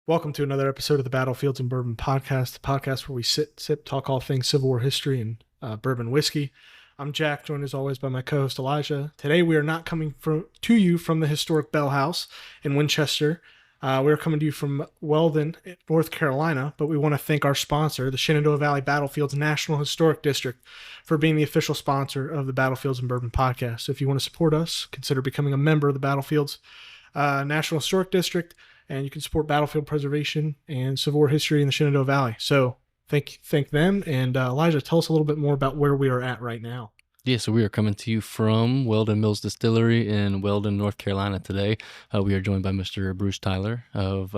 Welcome to another episode of the Battlefields and Bourbon podcast, the podcast where we sit, sip, talk all things Civil War history and bourbon whiskey. I'm Jack, joined as always by my co-host Elijah. Today we are not coming to you from the historic Bell House in Winchester. We're coming to you from Weldon, North Carolina, but we want to thank our sponsor, the Shenandoah Valley Battlefields National Historic District, for being the official sponsor of the Battlefields and Bourbon podcast. So if you want to support us, consider becoming a member of the Battlefields National Historic District, and you can support battlefield preservation and Civil War history in the Shenandoah Valley. So thank them. And Elijah, tell us a little bit more about where we are at right now. Yeah, so we are coming to you from Weldon Mills Distillery in Weldon, North Carolina today. We are joined by Mr. Bruce Tyler of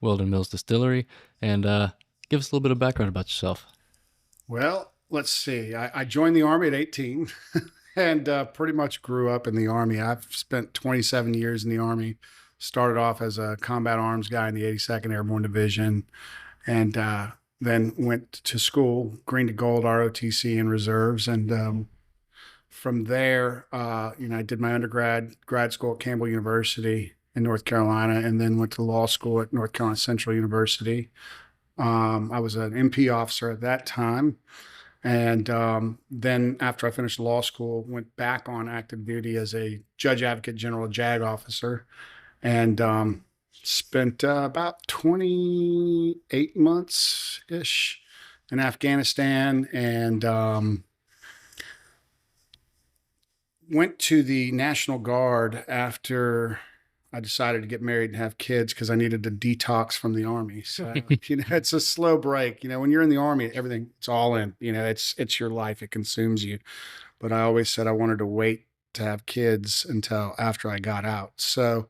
Weldon Mills Distillery. And give us a little bit of background about yourself. Well, let's see. I joined the Army at 18 and pretty much grew up in the Army. I've spent 27 years in the Army. Started off as a combat arms guy in the 82nd Airborne Division, and then went to school, green to gold, ROTC, and reserves. And from there, I did my grad school at Campbell University in North Carolina, and then went to law school at North Carolina Central University. I was an MP officer at that time. And then after I finished law school, went back on active duty as a judge advocate general JAG officer. And spent about 28 months-ish in Afghanistan, and went to the National Guard after I decided to get married and have kids because I needed to detox from the Army. So, it's a slow break. When you're in the Army, everything, it's all in. It's your life. It consumes you. But I always said I wanted to wait to have kids until after I got out. So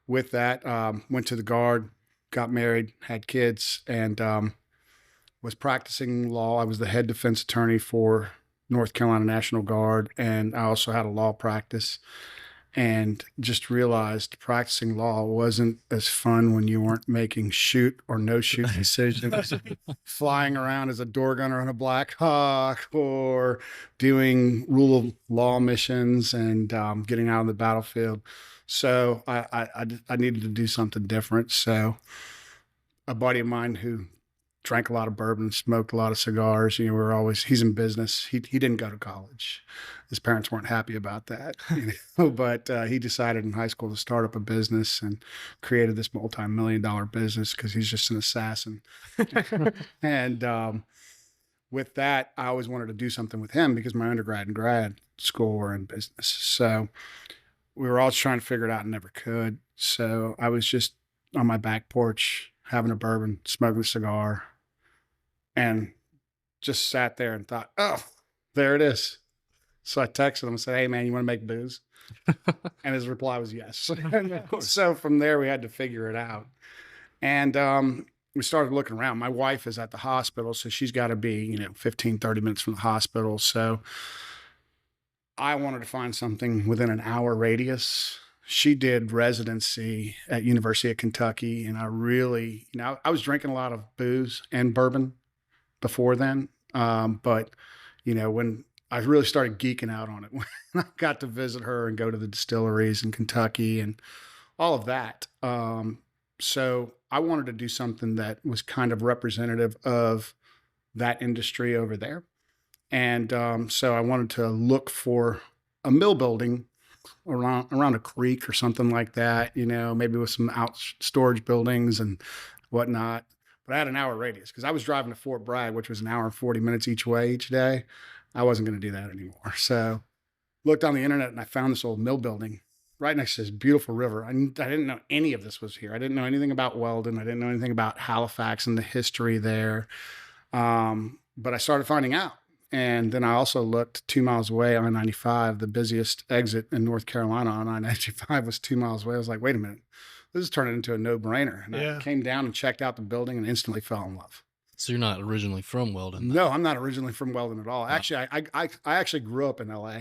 with that, went to the Guard, got married, had kids, and was practicing law. I was the head defense attorney for North Carolina National Guard, and I also had a law practice, and just realized practicing law wasn't as fun when you weren't making shoot or no shoot decisions, flying around as a door gunner on a Black Hawk, or doing rule of law missions and getting out on the battlefield. So I needed to do something different. So a buddy of mine who drank a lot of bourbon, smoked a lot of cigars, he's in business. He didn't go to college. His parents weren't happy about that, but he decided in high school to start up a business and created this multi-million-dollar business because he's just an assassin. And with that, I always wanted to do something with him because my undergrad and grad school were in business. So we were all trying to figure it out and never could. So I was just on my back porch having a bourbon, smoking a cigar, and just sat there and thought, oh, there it is. So I texted him and said, hey, man, you want to make booze? And his reply was yes. So from there, we had to figure it out. And we started looking around. My wife is at the hospital, so she's got to be, 15, 30 minutes from the hospital. So I wanted to find something within an hour radius. She did residency at University of Kentucky, and I really, I was drinking a lot of booze and bourbon before then. But, when I really started geeking out on it, when I got to visit her and go to the distilleries in Kentucky and all of that. So I wanted to do something that was kind of representative of that industry over there. And so I wanted to look for a mill building around a creek or something like that, maybe with some out storage buildings and whatnot. But I had an hour radius because I was driving to Fort Bragg, which was an hour and 40 minutes each way each day. I wasn't going to do that anymore. So looked on the internet and I found this old mill building right next to this beautiful river. I didn't know any of this was here. I didn't know anything about Weldon. I didn't know anything about Halifax and the history there. But I started finding out. And then I also looked 2 miles away on I-95, the busiest exit in North Carolina on I-95 was 2 miles away. I was like, wait a minute, this is turning into a no-brainer. And I came down and checked out the building and instantly fell in love. So you're not originally from Weldon? No, I'm not originally from Weldon at all. Actually, I actually grew up in LA.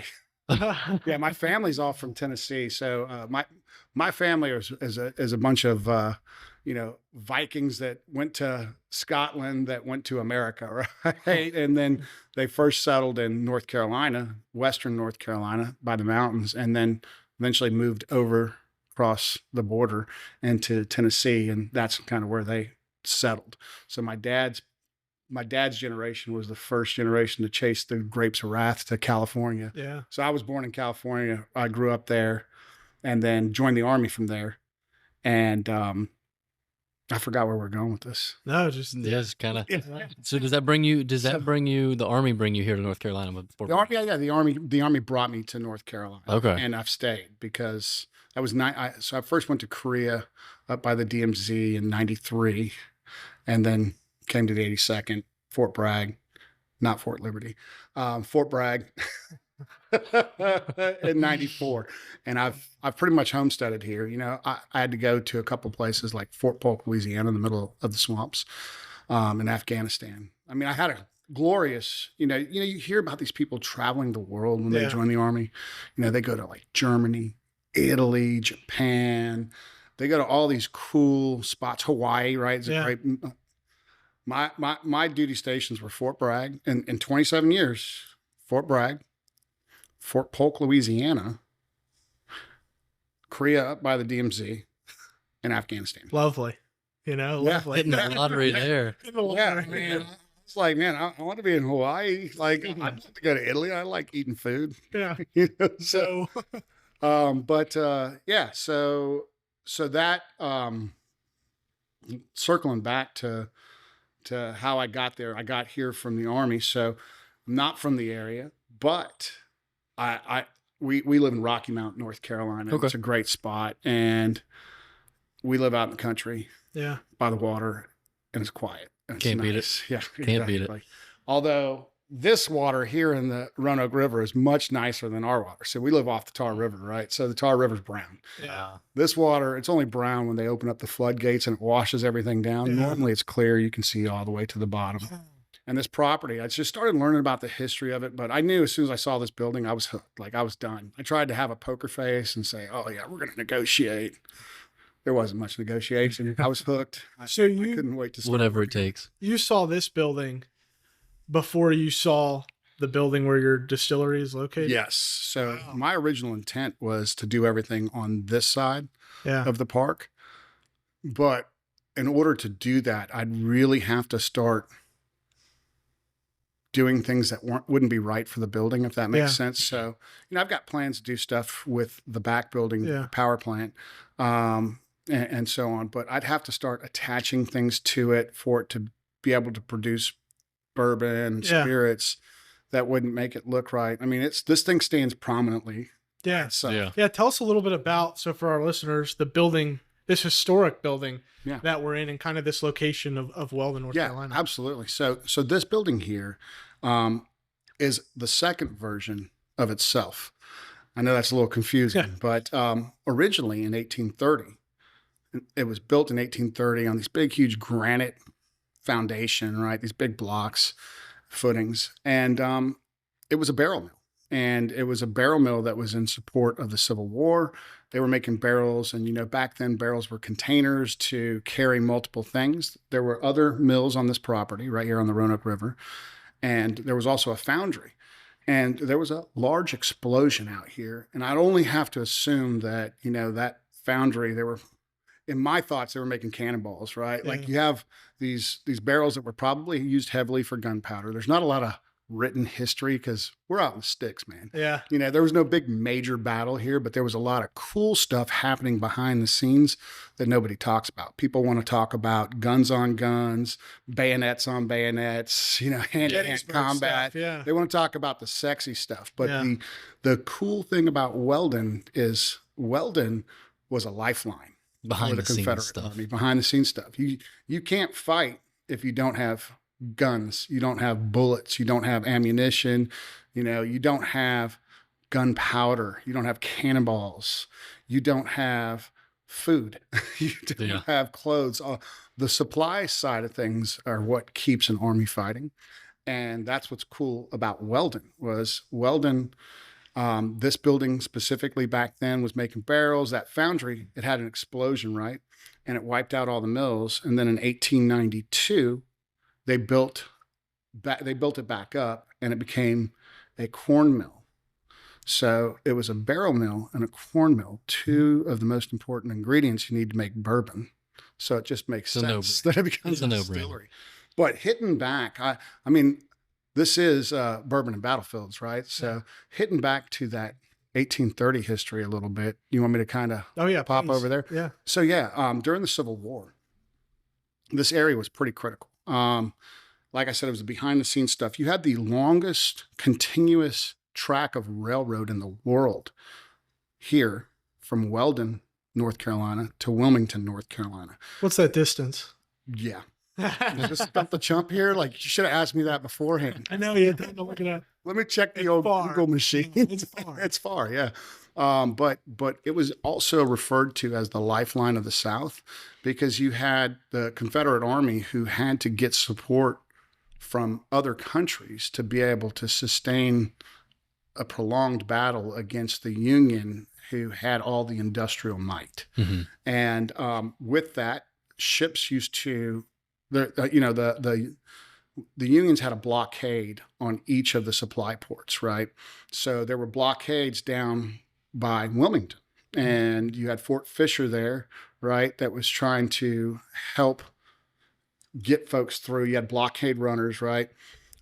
Yeah, my family's all from Tennessee. So my family is a bunch of Vikings that went to Scotland, that went to America, right? And then they first settled in North Carolina, Western North Carolina by the mountains, and then eventually moved over across the border into Tennessee, and that's kind of where they settled. So my dad's generation was the first generation to chase the grapes of wrath to California. Yeah. So I was born in California. I grew up there and then joined the Army from there. And I forgot where we're going with this. No, just Yes, kind of. yeah. So does that bring you? The Army bring you here to North Carolina? Before The Army, yeah, the Army brought me to North Carolina. Okay. And I've stayed because I was so I first went to Korea up by the DMZ in '93, and then came to the 82nd, Fort Bragg, not Fort Liberty, Fort Bragg in '94. And I've pretty much homesteaded here. You know, I had to go to a couple places like Fort Polk, Louisiana, in the middle of the swamps, in Afghanistan. I mean, I had a glorious, you hear about these people traveling the world when they join the Army. You know, they go to like Germany, Italy, Japan. They go to all these cool spots. Hawaii, right? It's a great. My duty stations were Fort Bragg, and in 27 years, Fort Bragg, Fort Polk, Louisiana, Korea up by the DMZ, and Afghanistan. Lovely. Lovely. Hitting the lottery there. Yeah, man. It's like, man, I want to be in Hawaii. Like, I'd like to go to Italy. I like eating food. Yeah. So that circling back to how I got there, I got here from the Army. So I'm not from the area, but we live in Rocky Mount, North Carolina. Okay. It's a great spot, and we live out in the country, by the water, and it's quiet. And it's Can't beat nice. it. Yeah, Can't beat it. Although this water here in the Roanoke River is much nicer than our water. So we live off the Tar River, right? So the Tar River's brown. Yeah. This water, it's only brown when they open up the floodgates and it washes everything down. Yeah. Normally it's clear. You can see all the way to the bottom. And this property, I just started learning about the history of it, but I knew as soon as I saw this building, I was hooked. Like, I was done. I tried to have a poker face and say, oh yeah, we're going to negotiate. There wasn't much negotiation. I was hooked. I couldn't wait to start. Whatever it takes. You saw this building before you saw the building where your distillery is located? Yes. So my original intent was to do everything on this side of the park. But in order to do that, I'd really have to start doing things that wouldn't be right for the building, if that makes sense. So, I've got plans to do stuff with the back building, the power plant, and so on. But I'd have to start attaching things to it for it to be able to produce bourbon, spirits that wouldn't make it look right. I mean, this thing stands prominently. Yeah. So Tell us a little bit about, so for our listeners, the building, this historic building that we're in, and kind of this location of Weldon, North Carolina. Absolutely. So this building here is the second version of itself. I know that's a little confusing, but originally in 1830, it was built in 1830 on these big, huge granite foundation, right? These big blocks, footings. And it was a barrel mill. And it was a barrel mill that was in support of the Civil War. They were making barrels. And, back then barrels were containers to carry multiple things. There were other mills on this property right here on the Roanoke River. And there was also a foundry. And there was a large explosion out here. And I'd only have to assume that, that foundry, in my thoughts, they were making cannonballs, right? Yeah. Like, you have these barrels that were probably used heavily for gunpowder. There's not a lot of written history because we're out in the sticks, man. Yeah. There was no big major battle here, but there was a lot of cool stuff happening behind the scenes that nobody talks about. People want to talk about guns on guns, bayonets on bayonets, hand-to-hand combat. Stuff, yeah. They want to talk about the sexy stuff. But the cool thing about Weldon is Weldon was a lifeline Behind for the Confederate Army. Behind the scenes stuff. You can't fight if you don't have guns, you don't have bullets, you don't have ammunition, you don't have gunpowder, you don't have cannonballs, you don't have food, you don't have clothes. The supply side of things are what keeps an army fighting. And that's what's cool about Weldon. This building specifically back then was making barrels. That foundry, it had an explosion, right? And it wiped out all the mills. And then in 1892, they built it back up, and it became a corn mill. So it was a barrel mill and a corn mill, two of the most important ingredients you need to make bourbon. So it just makes It's a sense that it becomes a no-brainer. distillery. But hitting back, I mean, this is bourbon and battlefields, right? So hitting back to that 1830 history a little bit, you want me to kind of pop please. over there? Yeah. So yeah, during the Civil War, this area was pretty critical. Like I said, it was the behind the scenes stuff. You had the longest continuous track of railroad in the world here from Weldon, North Carolina to Wilmington, North Carolina. What's that distance? Yeah. Just stuff the chump here. Like, you should have asked me that beforehand. I know you had to look it up. Let me check the It's old far. Google machine. It's far. It's far, yeah. But it was also referred to as the lifeline of the South because you had the Confederate Army who had to get support from other countries to be able to sustain a prolonged battle against the Union, who had all the industrial might. Mm-hmm. And with that, ships used to, the Unions had a blockade on each of the supply ports, right? So there were blockades down by Wilmington, and you had Fort Fisher there, right, that was trying to help get folks through. You had blockade runners, right?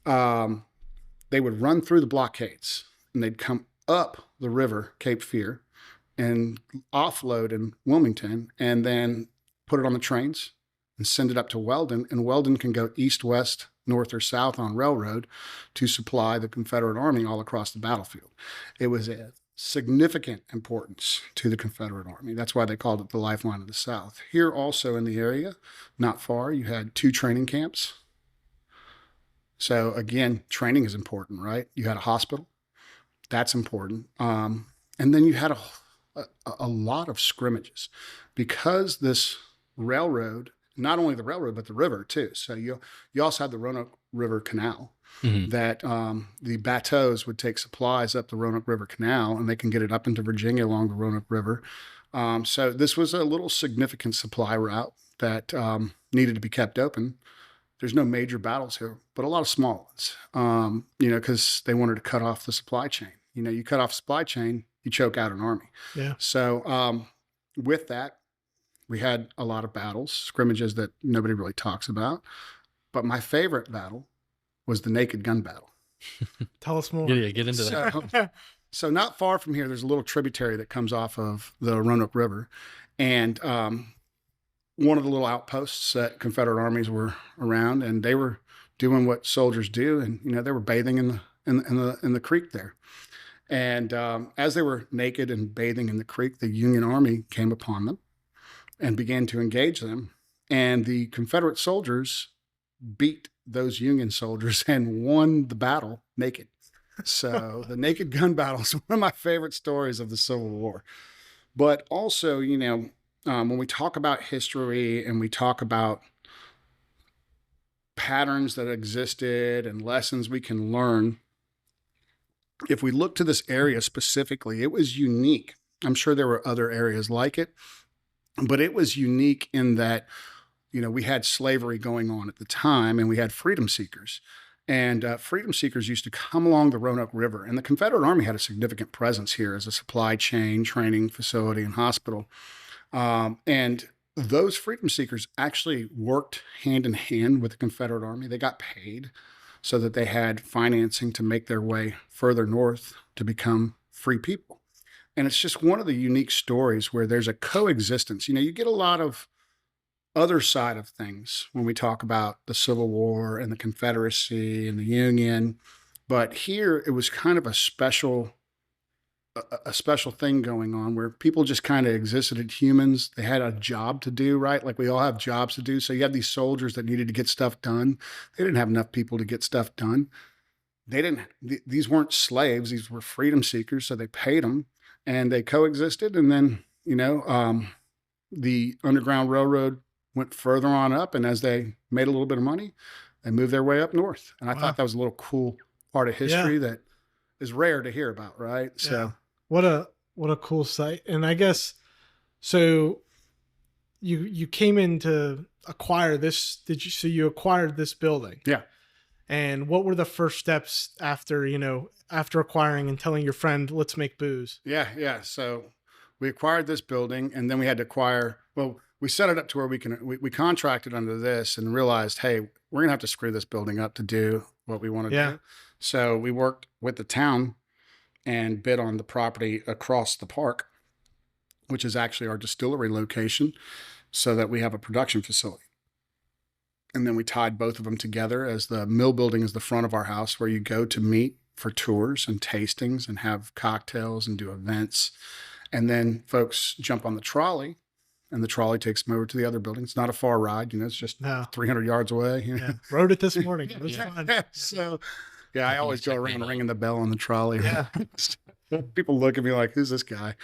They would run through the blockades, and they'd come up the river, Cape Fear, and offload in Wilmington, and then put it on the trains and send it up to Weldon. And Weldon can go east, west, north, or south on railroad to supply the Confederate Army all across the battlefield. It was a significant importance to the Confederate Army. That's why they called it the lifeline of the South. Here also in the area, not far, you had 2 training camps. So again, training is important, right? You had a hospital. That's important. And then you had a lot of scrimmages because this railroad, not only the railroad, but the river too. So you also had the Roanoke River Canal. Mm-hmm. That the bateaus would take supplies up the Roanoke River Canal, and they can get it up into Virginia along the Roanoke River. So this was a little significant supply route that needed to be kept open. There's no major battles here, but a lot of small ones, because they wanted to cut off the supply chain. You cut off supply chain, you choke out an army. Yeah. So with that, we had a lot of battles, scrimmages that nobody really talks about. But my favorite battle was the Naked Gun Battle. Tell us more. Yeah, get into that. So not far from here, there's a little tributary that comes off of the Roanoke River. And one of the little outposts that Confederate armies were around, and they were doing what soldiers do. And, they were bathing in the creek there. And as they were naked and bathing in the creek, the Union Army came upon them and began to engage them. And the Confederate soldiers beat those Union soldiers and won the battle naked. So the Naked Gun Battle is one of my favorite stories of the Civil War. But also, when we talk about history and we talk about patterns that existed and lessons we can learn, if we look to this area specifically, it was unique. I'm sure there were other areas like it, but it was unique in that, we had slavery going on at the time, and we had freedom seekers. And freedom seekers used to come along the Roanoke River, and the Confederate Army had a significant presence here as a supply chain, training facility, and hospital. And those freedom seekers actually worked hand in hand with the Confederate Army. They got paid so that they had financing to make their way further north to become free people. And it's just one of the unique stories where there's a coexistence. You get a lot of other side of things when we talk about the Civil War and the Confederacy and the Union. But here it was kind of a special thing going on where people just kind of existed as humans. They had a job to do, right? Like we all have jobs to do. So you had these soldiers that needed to get stuff done. They didn't have enough people to get stuff done. These weren't slaves. These were freedom seekers. So they paid them and they coexisted. And then, the Underground Railroad went further on up. And as they made a little bit of money, they moved their way up north. And I thought that was a little cool part of history that is rare to hear about, right? Yeah. So what a cool site. And I guess, so you came in to acquire this, so you acquired this building. Yeah. And what were the first steps after, after acquiring and telling your friend, let's make booze? Yeah. So we acquired this building, and then we had to acquire, well, we set it up to where we contracted under this and realized, hey, we're going to have to screw this building up to do what we want to do. So we worked with the town and bid on the property across the park, which is actually our distillery location, so that we have a production facility. And then we tied both of them together, as the mill building is the front of our house, where you go to meet for tours and tastings and have cocktails and do events. And then folks jump on the trolley, and the trolley takes them over to the other building. It's not a far ride, it's just 300 yards away. Yeah. Rode it this morning. It was fun. So, I always go around ringing the bell on the trolley. Yeah. People look at me like, who's this guy?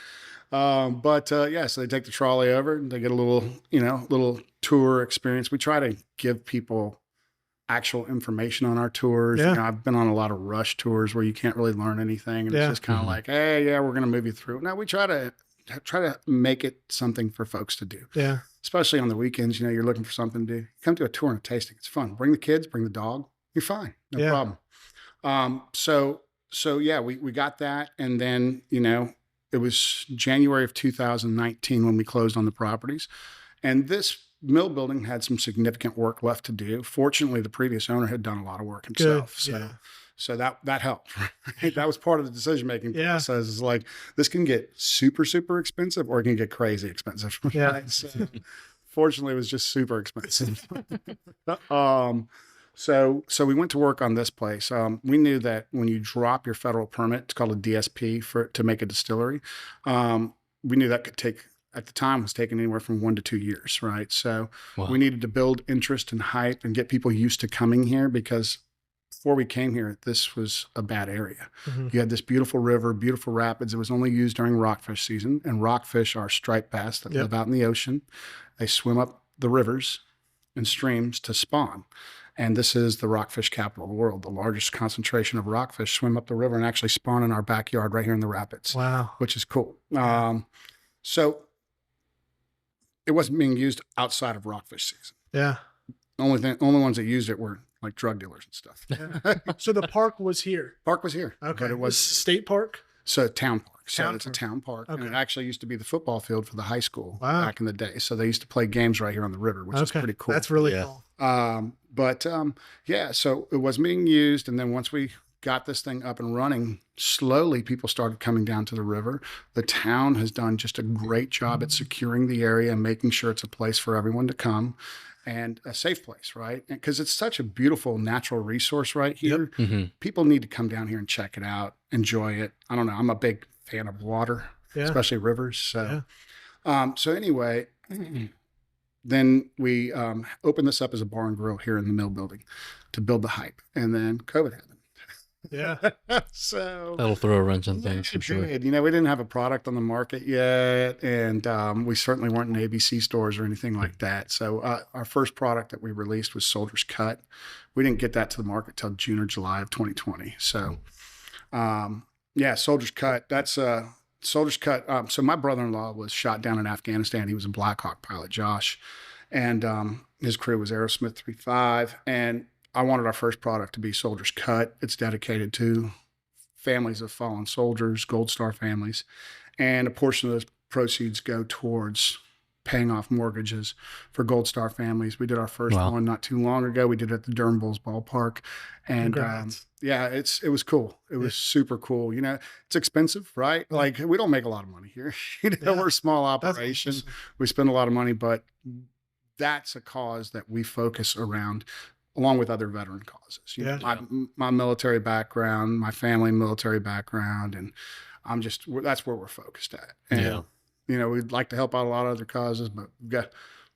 So they take the trolley over, and they get a little tour experience. We try to give people actual information on our tours. Yeah. I've been on a lot of rush tours where you can't really learn anything, and it's just kind of like, hey, we're going to move you through. Now we try to make it something for folks to do. Yeah. Especially on the weekends, you're looking for something to do. Come to a tour and a tasting. It's fun. Bring the kids, bring the dog. You're fine. No problem. We got that. And then, it was January of 2019 when we closed on the properties. And this mill building had some significant work left to do. Fortunately, the previous owner had done a lot of work himself. Good. So that helped. Right? That was part of the decision-making process. Is like, this can get super, super expensive, or it can get crazy expensive. Right? Yeah. So, fortunately, it was just super expensive. So we went to work on this place. We knew that when you drop your federal permit, it's called a DSP to make a distillery. We knew that could take, at the time, was taking anywhere from 1 to 2 years, right? So we needed to build interest and hype and get people used to coming here, because before we came here, this was a bad area. Mm-hmm. You had this beautiful river, beautiful rapids. It was only used during rockfish season, and rockfish are striped bass that live out in the ocean. They swim up the rivers and streams to spawn. And this is the rockfish capital of the world. The largest concentration of rockfish swim up the river and actually spawn in our backyard right here in the rapids. Wow. Which is cool. So it wasn't being used outside of rockfish season. Yeah. Only ones that used it were like drug dealers and stuff. So the park was here. Park was here. Okay. But it was state park? So town park. So it's a town park. Okay. And it actually used to be the football field for the high school back in the day. So they used to play games right here on the river, which is pretty cool. That's really cool. So it was being used. And then once we got this thing up and running, slowly people started coming down to the river. The town has done just a great job at securing the area and making sure it's a place for everyone to come, and a safe place, right? Because it's such a beautiful natural resource right here. Yep. Mm-hmm. People need to come down here and check it out, enjoy it. I don't know. I'm a big fan of water, especially rivers. So, anyway, then we opened this up as a bar and grill here in the mill building to build the hype. And then COVID happened. Yeah. So that'll throw a wrench in things for sure. We didn't have a product on the market yet, and we certainly weren't in ABC stores or anything like that. So our first product that we released was Soldier's Cut. We didn't get that to the market till June or July of 2020. So Soldier's Cut. That's Soldier's Cut. So my brother-in-law was shot down in Afghanistan. He was a Black Hawk pilot, Josh, and his crew was Aerosmith 35, and I wanted our first product to be Soldier's Cut. It's dedicated to families of fallen soldiers, Gold Star families, and a portion of those proceeds go towards paying off mortgages for Gold Star families. We did our first one not too long ago. We did it at the Durham Bulls ballpark, and it was cool. It was super cool. It's expensive, right? Like, we don't make a lot of money here. We're a small operation. Awesome. We spend a lot of money, but that's a cause that we focus around, along with other veteran causes. My military background, my family military background, and that's where we're focused at. And, we'd like to help out a lot of other causes, but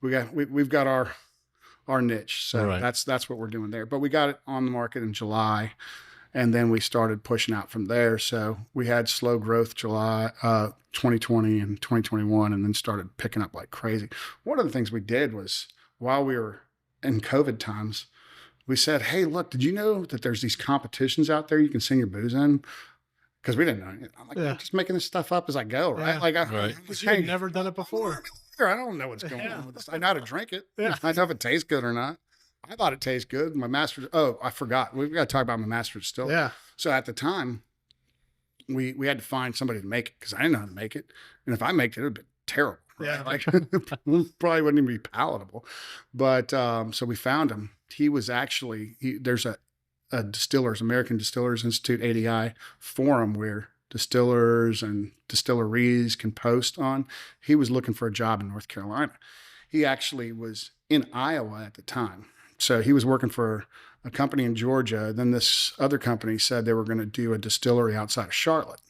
we've got our niche. So that's what we're doing there. But we got it on the market in July, and then we started pushing out from there. So we had slow growth July 2020 and 2021, and then started picking up like crazy. One of the things we did was, while we were in COVID times, we said, hey, look, did you know that there's these competitions out there you can send your booze in? Because we didn't know. I'm like, I'm just making this stuff up as I go, right? Because you've never done it before. I don't know what's going on with this. I know how to drink it. I know if it tastes good or not. I thought it tastes good. My master, oh, I forgot. We've got to talk about my master distiller. Yeah. So at the time, we had to find somebody to make it because I didn't know how to make it. And if I make it, it would be terrible. Right? Yeah. Like probably wouldn't even be palatable. But so we found him. He was actually, there's a American Distillers Institute, ADI forum where distillers and distilleries can post on. He was looking for a job in North Carolina. He actually was in Iowa at the time. So he was working for a company in Georgia. Then this other company said they were going to do a distillery outside of Charlotte.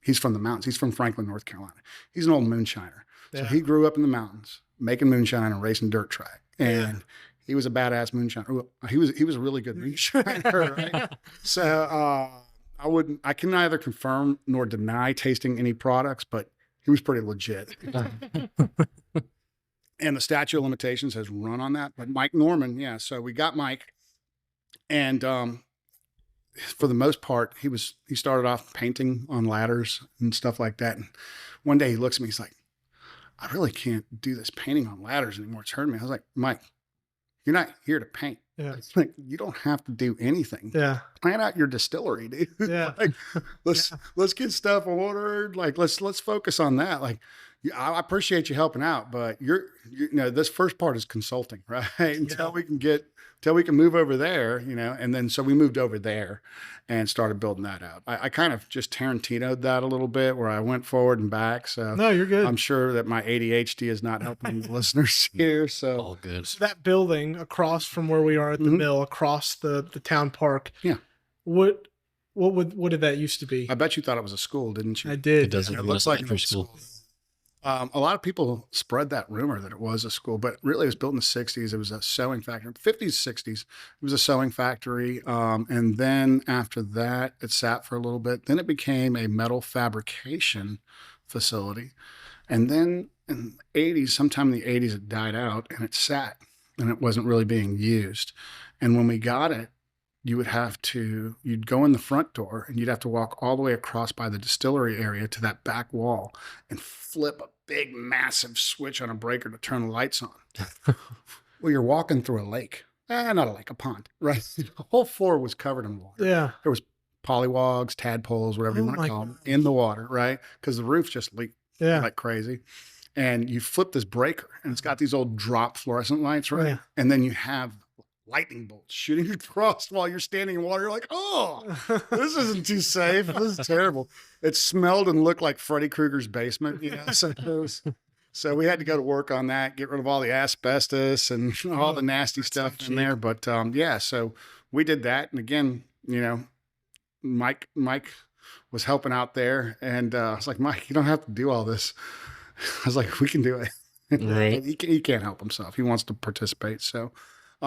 He's from the mountains. He's from Franklin, North Carolina. He's an old moonshiner. So he grew up in the mountains, making moonshine and racing dirt track. And he was a badass moonshiner. He was a really good moonshiner, right? So I can neither confirm nor deny tasting any products, but he was pretty legit. And the statute of limitations has run on that. But Mike Norman, yeah. So we got Mike, and for the most part, he started off painting on ladders and stuff like that. And one day he looks at me, he's like, I really can't do this painting on ladders anymore. It's hurting me. I was like, Mike, you're not here to paint. Yeah. It's like, you don't have to do anything. Yeah. Plan out your distillery, dude. Yeah. Like, let's get stuff ordered. Like, let's focus on that. Like, I appreciate you helping out, but you know, this first part is consulting, right? Until we can move over there, you know, and then, so we moved over there and started building that out. I kind of just Tarantino'd that a little bit where I went forward and back. So no, you're good. I'm sure that my ADHD is not helping the listeners here. So All good. So that building across from where we are at the mill, across the town park. Yeah. What did that used to be? I bet you thought it was a school, didn't you? I did. It doesn't It look looks like for a school. A lot of people spread that rumor that it was a school, but really it was built in the 60s. It was a sewing factory, 50s, 60s. It was a sewing factory. And then after that, it sat for a little bit. Then it became a metal fabrication facility. And then in the 80s, sometime in the 80s, it died out and it sat and it wasn't really being used. And when we got it, you'd go in the front door and you'd have to walk all the way across by the distillery area to that back wall and flip a big, massive switch on a breaker to turn the lights on. Well, you're walking through a lake. Not a lake, a pond, right? The whole floor was covered in water. Yeah. There was polywogs, tadpoles, whatever you want to call them, in the water, right? Because the roof just leaked like crazy. And you flip this breaker and it's got these old drop fluorescent lights, right? Yeah. And then you have lightning bolts shooting across while you're standing in water. You're like, oh, this isn't too safe. This is terrible. It smelled and looked like Freddy Krueger's basement, you know. So we had to go to work on that, get rid of all the asbestos and all the nasty stuff in there. But yeah, so we did that. And again, you know, Mike was helping out there, and I was like, Mike, you don't have to do all this. I was like, we can do it. Right. He can't help himself. He wants to participate. So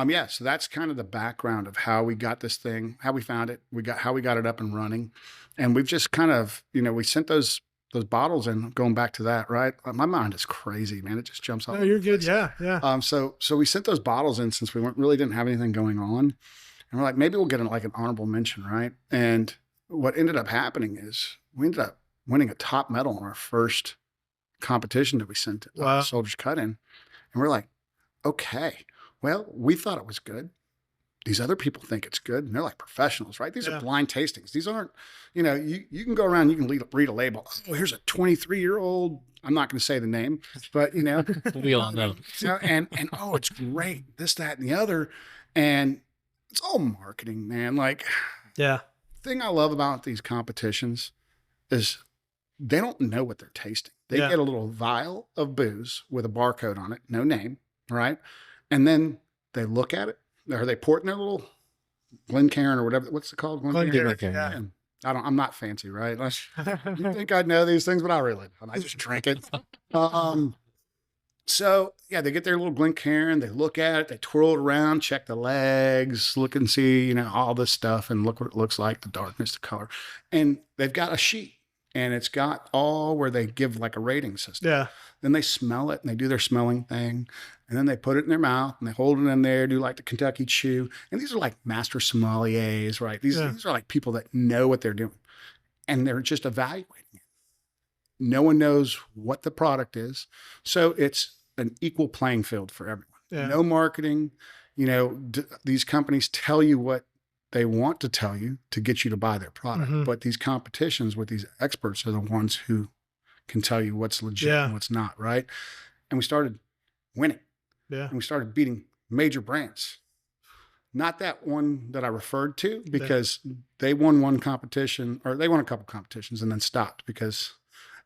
yeah, so that's kind of the background of how we got this thing, how we found it, how we got it up and running. And we've just kind of, you know, we sent those bottles in, going back to that, right? My mind is crazy, man. It just jumps off. No, you're good. Yeah. So we sent those bottles in since we really didn't have anything going on. And we're like, maybe we'll get like an honorable mention, right? And what ended up happening is we ended up winning a top medal in our first competition that we sent Soldier's Cut in. And we're like, okay. Well, we thought it was good. These other people think it's good, and they're like professionals, right? These are blind tastings. These aren't, you know, you can go around, you can read a label. Oh, here's a 23-year-old. I'm not going to say the name, but you know, We all know. and oh, it's great. This, that, and the other, and it's all marketing, man. Like, Yeah. the thing I love about these competitions is they don't know what they're tasting. They get a little vial of booze with a barcode on it, no name, right? And then they look at it, or they pour it in their little Glencairn or whatever. What's it called? Glencairn. Yeah. I'm not fancy, right? You think I know these things, but I really don't. I just drink it. So yeah, they get their little Glencairn, they look at it, they twirl it around, check the legs, look and see, you know, all this stuff, and look what it looks like, the darkness, the color. And they've got a sheet, and it's got all where they give like a rating system. Yeah. Then they smell it and they do their smelling thing. And then they put it in their mouth and they hold it in there, do like the Kentucky Chew. And these are like master sommeliers, right? These are like people that know what they're doing. And they're just evaluating it. No one knows what the product is. So it's an equal playing field for everyone. Yeah. No marketing. You know, these companies tell you what they want to tell you to get you to buy their product. Mhm. But these competitions with these experts are the ones who can tell you what's legit Yeah. and what's not, right? And we started winning. Yeah. And we started beating major brands. Not that one that I referred to, because they won one competition, or they won a couple competitions and then stopped, because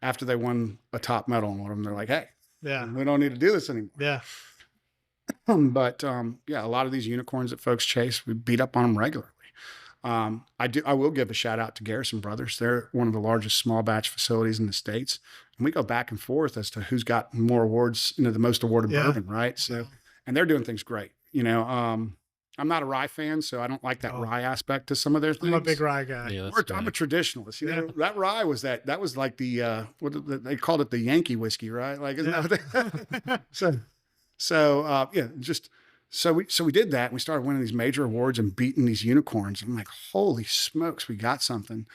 after they won a top medal on one of them, they're like, hey, Yeah. we don't need to do this anymore. Yeah. But yeah, a lot of these unicorns that folks chase, we beat up on them regularly. I will give a shout out to Garrison Brothers. They're one of the largest small batch facilities in the States. And we go back and forth as to who's got more awards, you know, the most awarded bourbon, right? So, and they're doing things great. You know, I'm not a rye fan, so I don't like that rye aspect to some of their things. I'm a big rye guy. Yeah, I'm a traditionalist. You know, that rye was that was like the they called it the Yankee whiskey, right? Like, isn't that what they, so yeah, just so we did that, and we started winning these major awards and beating these unicorns. I'm like, holy smokes, we got something.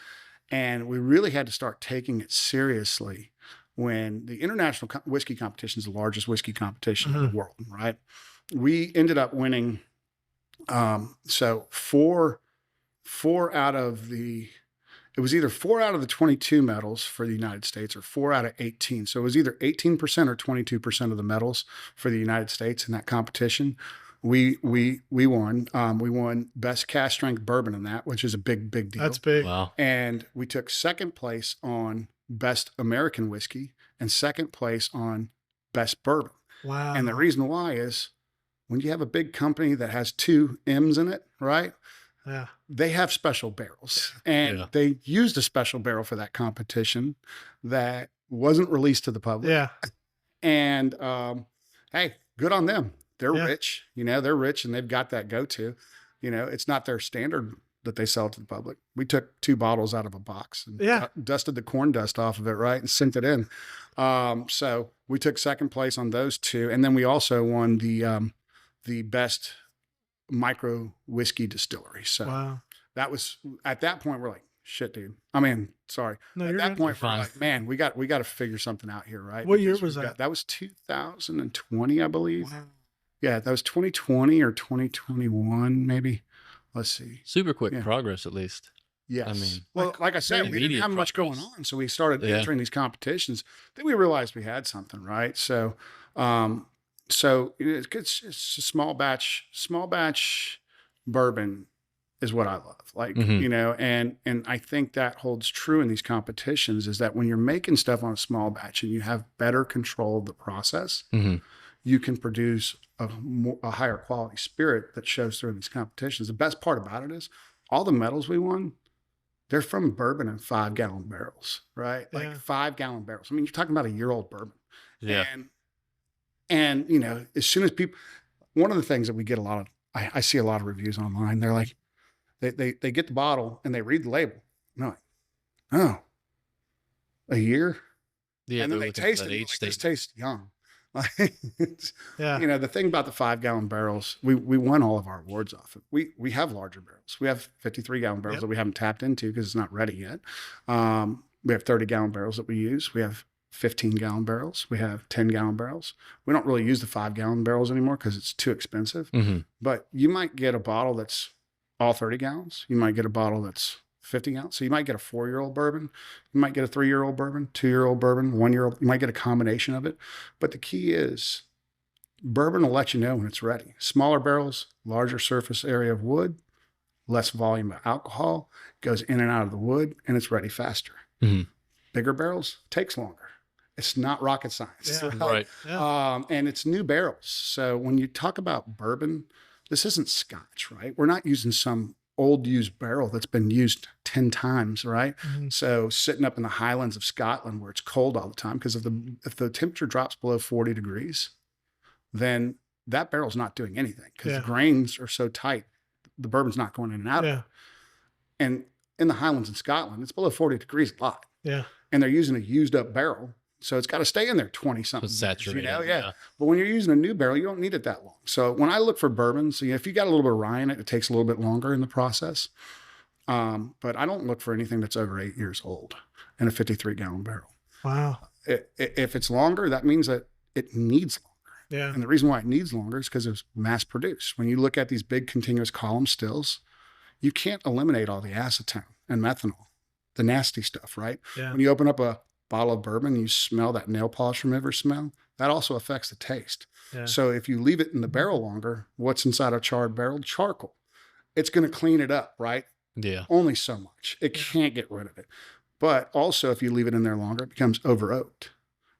And we really had to start taking it seriously when the international whiskey competition is the largest whiskey competition in the world, right? We ended up winning. So four out of the, it was either 4 out of the 22 medals for the United States, or 4 out of 18. So it was either 18% or 22% of the medals for the United States in that competition. We won. We won best cask strength bourbon in that, which is a big deal. That's big. Wow. And we took second place on best American whiskey and second place on best bourbon. Wow. And the reason why is, when you have a big company that has 2 M's in it, right? Yeah. They have special barrels, and they used a special barrel for that competition that wasn't released to the public. Yeah. And hey, good on them. They're rich, you know, they're rich, and they've got that go-to. You know, it's not their standard that they sell to the public. We took 2 bottles out of a box and dusted the corn dust off of it, right, and sent it in. So we took second place on those 2, and then we also won the best micro whiskey distillery. So that was, at that point, we're like, shit, dude. I mean, sorry. No, at that point, we're like, man, we got to figure something out here, right? What year was that? That was 2020, I believe. Wow. Yeah, that was 2020 or 2021, maybe. Let's see. Super quick progress, at least. Yes. I mean, well, like I said, we didn't have much going on, so we started entering these competitions. Then we realized we had something, right? So, it's a small batch bourbon is what I love. Like, you know, and I think that holds true in these competitions, is that when you're making stuff on a small batch and you have better control of the process, you can produce a higher quality spirit that shows through in these competitions. The best part about it is all the medals we won, they're from bourbon in 5-gallon barrels, right? Like 5-gallon barrels. I mean, you're talking about a year-old bourbon. Yeah. And, you know, as soon as people, one of the things that we get a lot of, I see a lot of reviews online. They're like, they get the bottle and they read the label. And they're like, oh, a year? Yeah. And then they taste it. Like, this tastes young. Like, you know, the thing about the 5-gallon barrels, we won all of our awards off it. We have larger barrels. We have 53-gallon barrels that we haven't tapped into because it's not ready yet. We have 30-gallon barrels that we use. We have 15-gallon barrels. We have 10-gallon barrels. We don't really use the 5-gallon barrels anymore because it's too expensive. But you might get a bottle that's all 30 gallons. You might get a bottle that's 50 gallons. So you might get a 4-year-old bourbon. You might get a 3-year-old bourbon, 2-year-old bourbon, 1-year-old. You might get a combination of it. But the key is bourbon will let you know when it's ready. Smaller barrels, larger surface area of wood, less volume of alcohol, goes in and out of the wood, and it's ready faster. Bigger barrels takes longer. It's not rocket science. Right. And it's new barrels. So when you talk about bourbon, this isn't Scotch, right? We're not using some old used barrel that's been used 10 times, right? So sitting up in the highlands of Scotland where it's cold all the time, because if the temperature drops below 40 degrees, then that barrel's not doing anything because the grains are so tight, the bourbon's not going in and out of it. And in the highlands in Scotland, it's below 40 degrees a lot. And they're using a used up barrel. So it's got to stay in there 20 something. So saturated. You know? But when you're using a new barrel, you don't need it that long. So when I look for bourbons, you know, if you got a little bit of rye in it, it takes a little bit longer in the process. But I don't look for anything that's over 8 years old in a 53-gallon barrel. Wow. If it's longer, that means that it needs longer. Yeah. And the reason why it needs longer is because it's mass produced. When you look at these big continuous column stills, you can't eliminate all the acetone and methanol, the nasty stuff, right? Yeah. When you open up a bottle of bourbon, you smell that nail polish remover smell. That also affects the taste. Yeah. So if you leave it in the barrel longer, what's inside a charred barrel? Charcoal. It's going to clean it up, right? Yeah. Only so much. It can't get rid of it. But also, if you leave it in there longer, it becomes over oaked,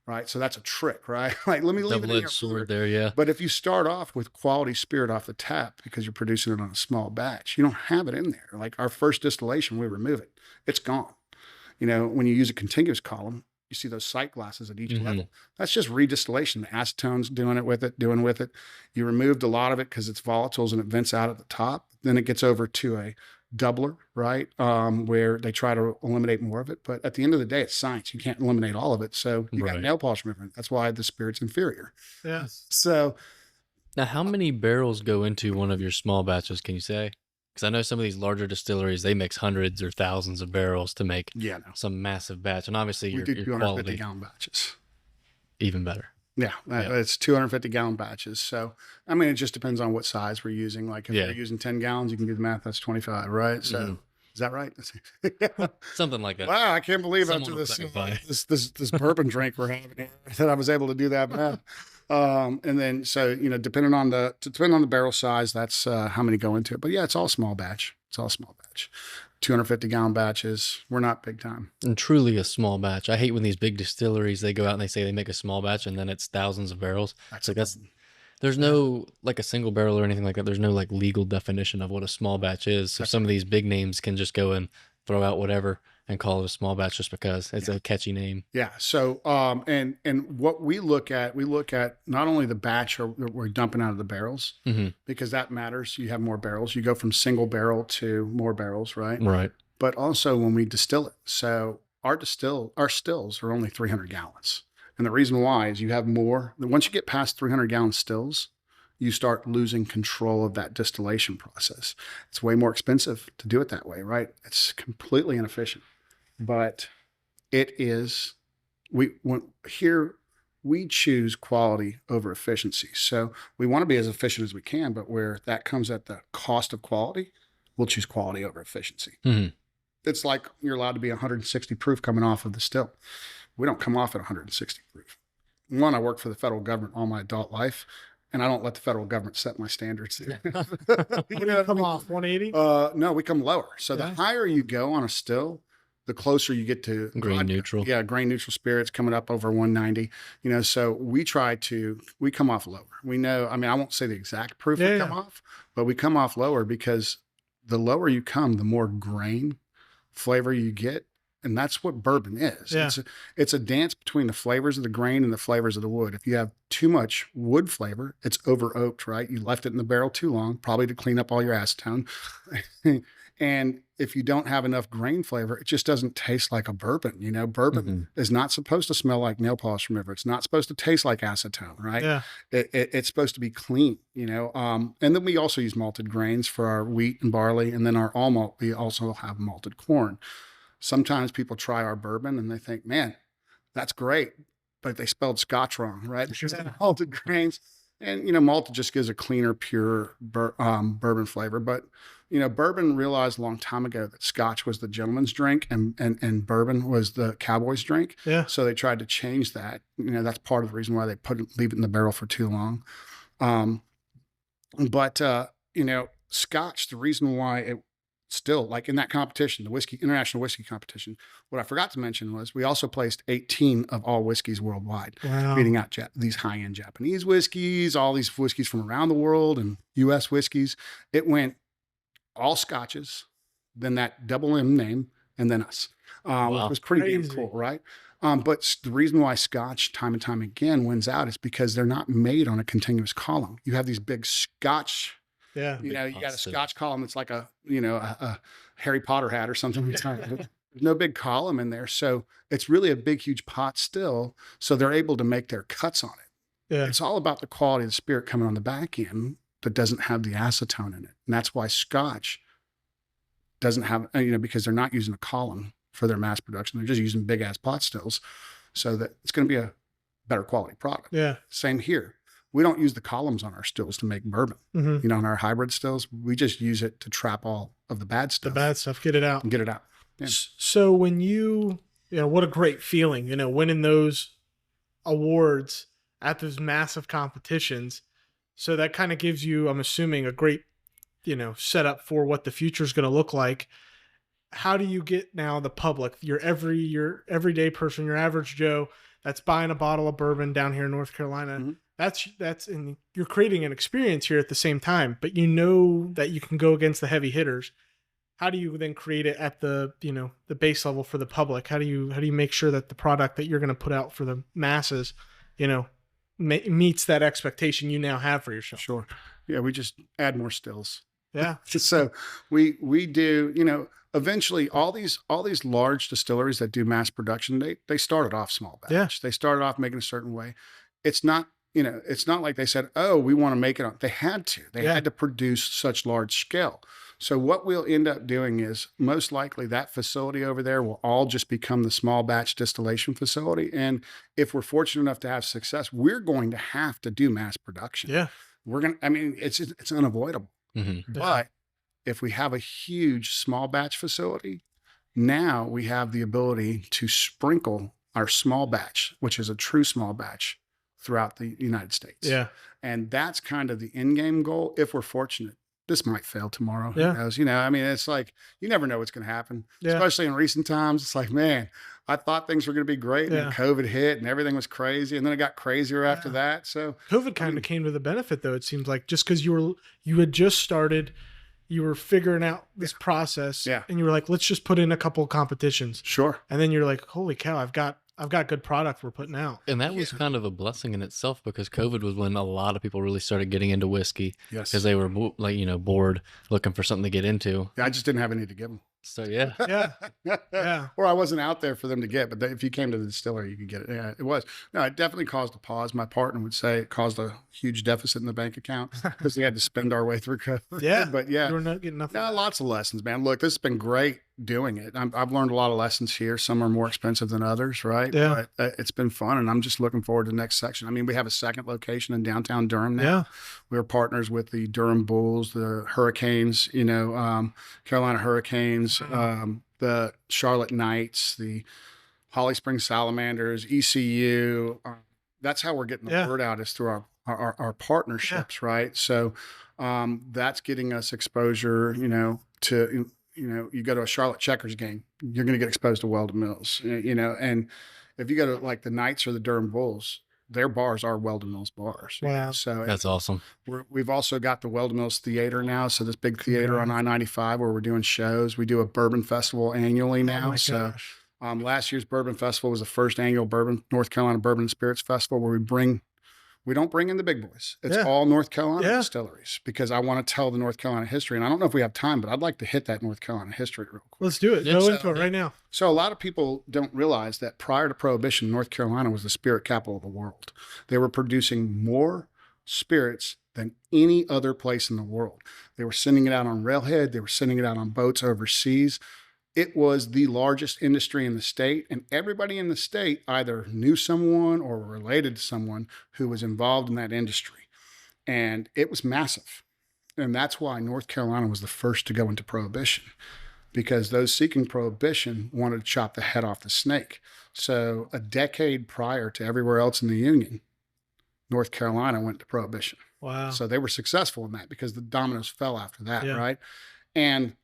right? So that's a trick, right? Like, let me leave it in Double-edged here sword longer. there, yeah. But if you start off with quality spirit off the tap because you're producing it on a small batch, you don't have it in there. Like our first distillation, we remove it. It's gone. You know, when you use a contiguous column, you see those sight glasses at each level. That's just redistillation. The acetone's doing with it. You removed a lot of it because it's volatiles and it vents out at the top. Then it gets over to a doubler, right? Where they try to eliminate more of it. But at the end of the day, it's science. You can't eliminate all of it. So you got nail polish remover. That's why the spirit's inferior. Yeah. So now, how many barrels go into one of your small batches, can you say? Because I know some of these larger distilleries, they mix hundreds or thousands of barrels to make some massive batch. And obviously we your do 250 quality, gallon batches. even better. Yeah, it's 250 gallon batches. So, I mean, it just depends on what size we're using. Like if you're using 10 gallons, you can do the math. That's 25, right? So is that right? Something like that. Wow, I can't believe after this bourbon drink we're having here that I was able to do that math. And then, so, you know, depending on the barrel size, that's how many go into it. But yeah, it's all small batch. 250 gallon batches. We're not big time. And truly a small batch. I hate when these big distilleries, they go out and they say they make a small batch and then it's thousands of barrels. There's no like a single barrel or anything like that. There's no like legal definition of what a small batch is. So some of these big names can just go and throw out whatever and call it a small batch just because it's a catchy name. Yeah. So, and what we look at not only the batch we're dumping out of the barrels, because that matters. You have more barrels. You go from single barrel to more barrels, right? Right. But also when we distill it. So our stills are only 300 gallons. And the reason why is you have more. Once you get past 300 gallon stills, you start losing control of that distillation process. It's way more expensive to do it that way, right? It's completely inefficient. But it is, we choose quality over efficiency. So we want to be as efficient as we can, but where that comes at the cost of quality, we'll choose quality over efficiency. It's like you're allowed to be 160 proof coming off of the still. We don't come off at 160 proof. One, I worked for the federal government all my adult life, and I don't let the federal government set my standards. You know, come off 180? No, we come lower. So the higher you go on a still, the closer you get to grain neutral. Yeah, grain neutral spirits coming up over 190. You know, so we come off lower. We know, I mean, I won't say the exact proof we come off, but we come off lower because the lower you come, the more grain flavor you get. And that's what bourbon is. Yeah. It's a dance between the flavors of the grain and the flavors of the wood. If you have too much wood flavor, it's over oaked, right? You left it in the barrel too long, probably to clean up all your acetone. And if you don't have enough grain flavor, it just doesn't taste like a bourbon. You know, bourbon is not supposed to smell like nail polish remover. It's not supposed to taste like acetone, right? Yeah. It's supposed to be clean, you know. And then we also use malted grains for our wheat and barley. And then our all malt, we also have malted corn. Sometimes people try our bourbon and they think, man, that's great. But they spelled Scotch wrong, right? Because malted grains. And, you know, malted just gives a cleaner, pure bourbon flavor. But, you know, bourbon realized a long time ago that Scotch was the gentleman's drink and bourbon was the cowboy's drink. Yeah. So they tried to change that. You know, that's part of the reason why they leave it in the barrel for too long. But you know, Scotch, the reason why it still, like in that competition, the international whiskey competition, what I forgot to mention was we also placed 18 of all whiskeys worldwide, beating out these high-end Japanese whiskeys, all these whiskeys from around the world and U.S. whiskeys. It went all Scotches, then that double M name, and then us, which was pretty damn cool, right? But the reason why Scotch time and time again wins out is because they're not made on a continuous column. You have these big Scotch. Yeah. You know, you got a Scotch column that's like a Harry Potter hat or something. There's no big column in there. So it's really a big, huge pot still. So they're able to make their cuts on it. Yeah. It's all about the quality of the spirit coming on the back end that doesn't have the acetone in it. And that's why Scotch doesn't have, because they're not using a column for their mass production. They're just using big ass pot stills so that it's going to be a better quality product. Yeah. Same here. we don't use the columns on our stills to make bourbon. Mm-hmm. On our hybrid stills, we just use it to trap all of the bad The stuff. bad stuff, get it out. And get it out. Yeah. So when what a great feeling, winning those awards at those massive competitions. So that kind of gives you, I'm assuming, a great, setup for what the future is going to look like. How do you get now the public, your everyday person, your average Joe that's buying a bottle of bourbon down here in North Carolina? Mm-hmm. That's and you're creating an experience here at the same time, but that you can go against the heavy hitters. How do you then create it at the the base level for the public? How do you make sure that the product that you're going to put out for the masses, meets that expectation you now have for yourself? Sure. Yeah, we just add more stills. Yeah. So we do, eventually all these large distilleries that do mass production, they started off small batch. Yeah. They started off making a certain way. It's not like they said, oh, we want to make it. They had to. They had to produce such large scale. So what we'll end up doing is most likely that facility over there will all just become the small batch distillation facility. And if we're fortunate enough to have success, we're going to have to do mass production. Yeah. It's unavoidable. Mm-hmm. But if we have a huge small batch facility, now we have the ability to sprinkle our small batch, which is a true small batch, throughout the United States. Yeah. And that's kind of the end game goal. If we're fortunate, this might fail tomorrow. Yeah. Because, it's like, you never know what's going to happen, Yeah. especially in recent times. It's like, man, I thought things were going to be great. And Yeah. then COVID hit and everything was crazy. And then it got crazier after that. So COVID kind of came to the benefit, though. It seems like just because you had just started, you were figuring out this process, and you were like, let's just put in a couple of competitions. Sure. And then you're like, holy cow, I've got good product we're putting out. And that was kind of a blessing in itself, because COVID was when a lot of people really started getting into whiskey. Yes. Because they were bored, looking for something to get into. Yeah, I just didn't have any to give them. So yeah. Yeah. Or I wasn't out there for them to get, but if you came to the distillery, you could get it. Yeah, it was. No, it definitely caused a pause. My partner would say it caused a huge deficit in the bank account because we had to spend our way through COVID. Yeah. But yeah. You were not getting nothing. No, lots of lessons, man. Look, this has been great doing it. I've learned a lot of lessons here. Some are more expensive than others, right? Yeah. But it's been fun, and I'm just looking forward to the next section. I mean, we have a second location in downtown Durham now. Yeah. We're partners with the Durham Bulls, the Hurricanes, Carolina Hurricanes, the Charlotte Knights, the Holly Springs Salamanders, ECU. That's how we're getting the word out, is through our partnerships, right? So that's getting us exposure, to, you go to a Charlotte Checkers game, you're going to get exposed to Weldon Mills, and if you go to like the Knights or the Durham Bulls, their bars are Weldon Mills bars. Wow. So That's awesome. We've also got the Weldon Mills Theater now. So this big theater on I-95 where we're doing shows. We do a bourbon festival annually now. Oh my gosh. Last year's Bourbon Festival was the first annual North Carolina Bourbon and Spirits Festival, where we don't bring in the big boys. It's all North Carolina distilleries, because I want to tell the North Carolina history. And I don't know if we have time, but I'd like to hit that North Carolina history real quick. Let's do it. Go into it right now. So a lot of people don't realize that prior to Prohibition, North Carolina was the spirit capital of the world. They were producing more spirits than any other place in the world. They were sending it out on railhead. They were sending it out on boats overseas. It was the largest industry in the state, and everybody in the state either knew someone or were related to someone who was involved in that industry. And it was massive. And that's why North Carolina was the first to go into Prohibition, because those seeking Prohibition wanted to chop the head off the snake. So a decade prior to everywhere else in the Union, North Carolina went to Prohibition. Wow. So they were successful in that, because the dominoes fell after that, right? And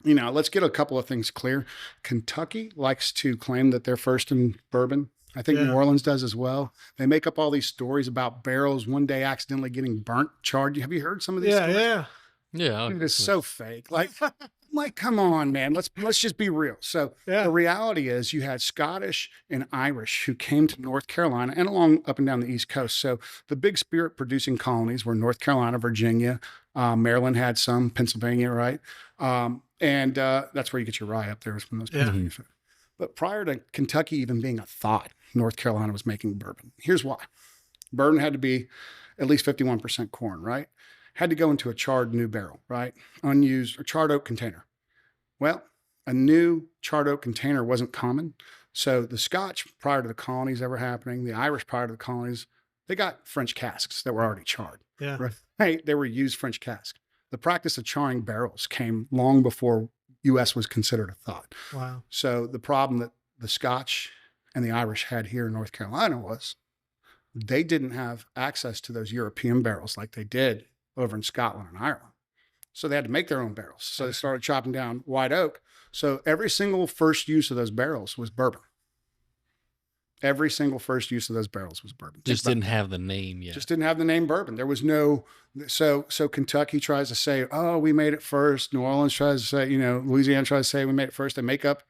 let's get a couple of things clear. Kentucky likes to claim that they're first in bourbon. I think New Orleans does as well. They make up all these stories about barrels one day accidentally getting burnt, charred. Have you heard some of these stories? Yeah. Dude, it's so fake. Like, come on, man. Let's just be real. So the reality is, you had Scottish and Irish who came to North Carolina and along up and down the East Coast. So the big spirit producing colonies were North Carolina, Virginia, Maryland had some, Pennsylvania, right? And that's where you get your rye up there. From those But prior to Kentucky even being a thought, North Carolina was making bourbon. Here's why. Bourbon had to be at least 51% corn, right? Had to go into a charred new barrel, right? Unused or charred oak container. Well, a new charred oak container wasn't common. So the Scotch, prior to the colonies ever happening, the Irish prior to the colonies, They got French casks that were already charred. Yeah. Right? They were used French casks. The practice of charring barrels came long before U.S. was considered a thought. Wow. So the problem that the Scotch and the Irish had here in North Carolina was they didn't have access to those European barrels like they did over in Scotland and Ireland. So they had to make their own barrels. So they started chopping down white oak. So every single first use of those barrels was bourbon. Every single first use of those barrels was bourbon. Just didn't have the name yet. Just didn't have the name bourbon. There was no, so Kentucky tries to say, oh, we made it first. New Orleans tries to say, Louisiana tries to say we made it first. They make up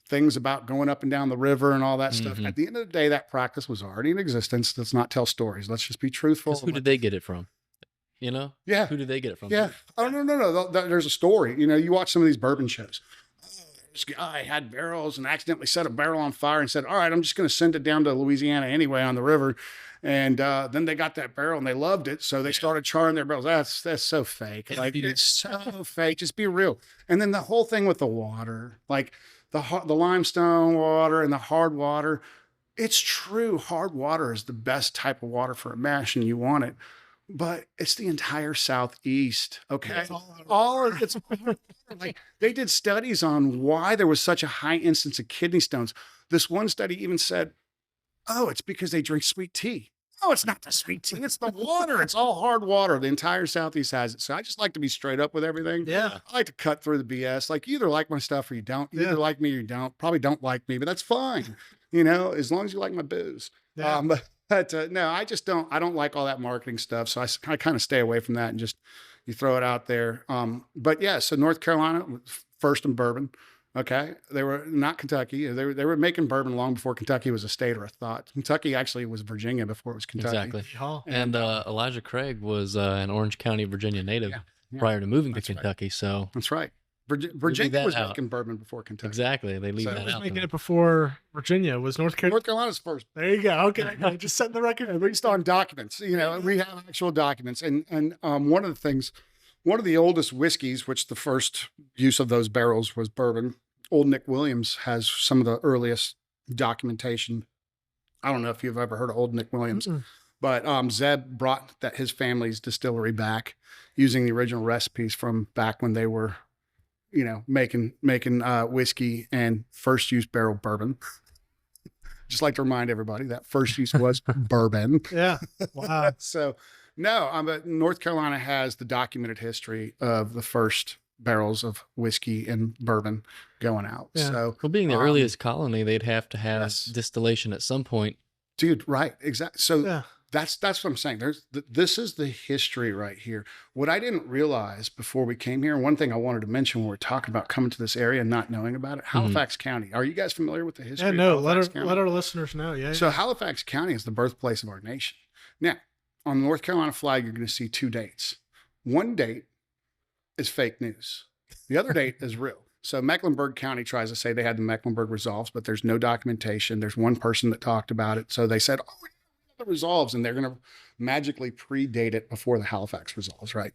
things about going up and down the river and all that stuff. At the end of the day, that practice was already in existence. Let's not tell stories. Let's just be truthful. Who did they get it from? Yeah. Who did they get it from? Yeah. Oh, no. There's a story. You watch some of these bourbon shows. This guy had barrels and accidentally set a barrel on fire and said, all right, I'm just going to send it down to Louisiana anyway on the river. And then they got that barrel and they loved it. So they started charring their barrels. That's so fake. Like, it's so fake. Just be real. And then the whole thing with the water, like the limestone water and the hard water. It's true. Hard water is the best type of water for a mash and you want it. But it's the entire Southeast. Okay. It's like they did studies on why there was such a high instance of kidney stones. This one study even said, oh, it's because they drink sweet tea. Oh, it's not the sweet tea. It's the water. It's all hard water. The entire Southeast has it. So I just like to be straight up with everything. Yeah. I like to cut through the BS. Like you either like my stuff or you don't. You either like me or you don't. Probably don't like me, but that's fine. As long as you like my booze. Yeah. But no, I just don't. I don't like all that marketing stuff. So I kind of stay away from that and just you throw it out there. But yeah, so North Carolina was first in bourbon. Okay, they were not Kentucky. They were making bourbon long before Kentucky was a state or a thought. Kentucky actually was Virginia before it was Kentucky. Exactly. Oh. And Elijah Craig was an Orange County, Virginia native prior to moving to Kentucky. Right. So that's right. Virginia was out. making bourbon before Kentucky. Exactly. They leave So that Who was out. making it before Virginia? Was North Carolina? North Carolina's first. There you go. Okay. Just setting the record. Based on documents, we have actual documents. And one of the oldest whiskeys, which the first use of those barrels was bourbon, Old Nick Williams has some of the earliest documentation. I don't know if you've ever heard of Old Nick Williams, but Zeb brought his family's distillery back using the original recipes from back when they were, making whiskey and first use barrel bourbon. Just like to remind everybody that first use was bourbon. Yeah. Wow. So no, but North Carolina has the documented history of the first barrels of whiskey and bourbon going out. Yeah. So, Well, being the earliest colony, they'd have to have Yes. distillation at some point. dude, right. Exactly. So Yeah. that's what I'm saying. This is the history right here. What I didn't realize before we came here, and one thing I wanted to mention when we're talking about coming to this area and not knowing about it, Halifax County. Are you guys familiar with the history? Yeah. No. of Let Halifax County? our listeners know. Yeah. So Halifax County is the birthplace of our nation. Now, on the North Carolina flag, you're going to see two dates. One date is fake news. The other date is real. So Mecklenburg County tries to say they had the Mecklenburg resolves, but there's no documentation. There's one person that talked about it. So they said, oh, we have the resolves, and they're going to magically predate it before the Halifax resolves, right?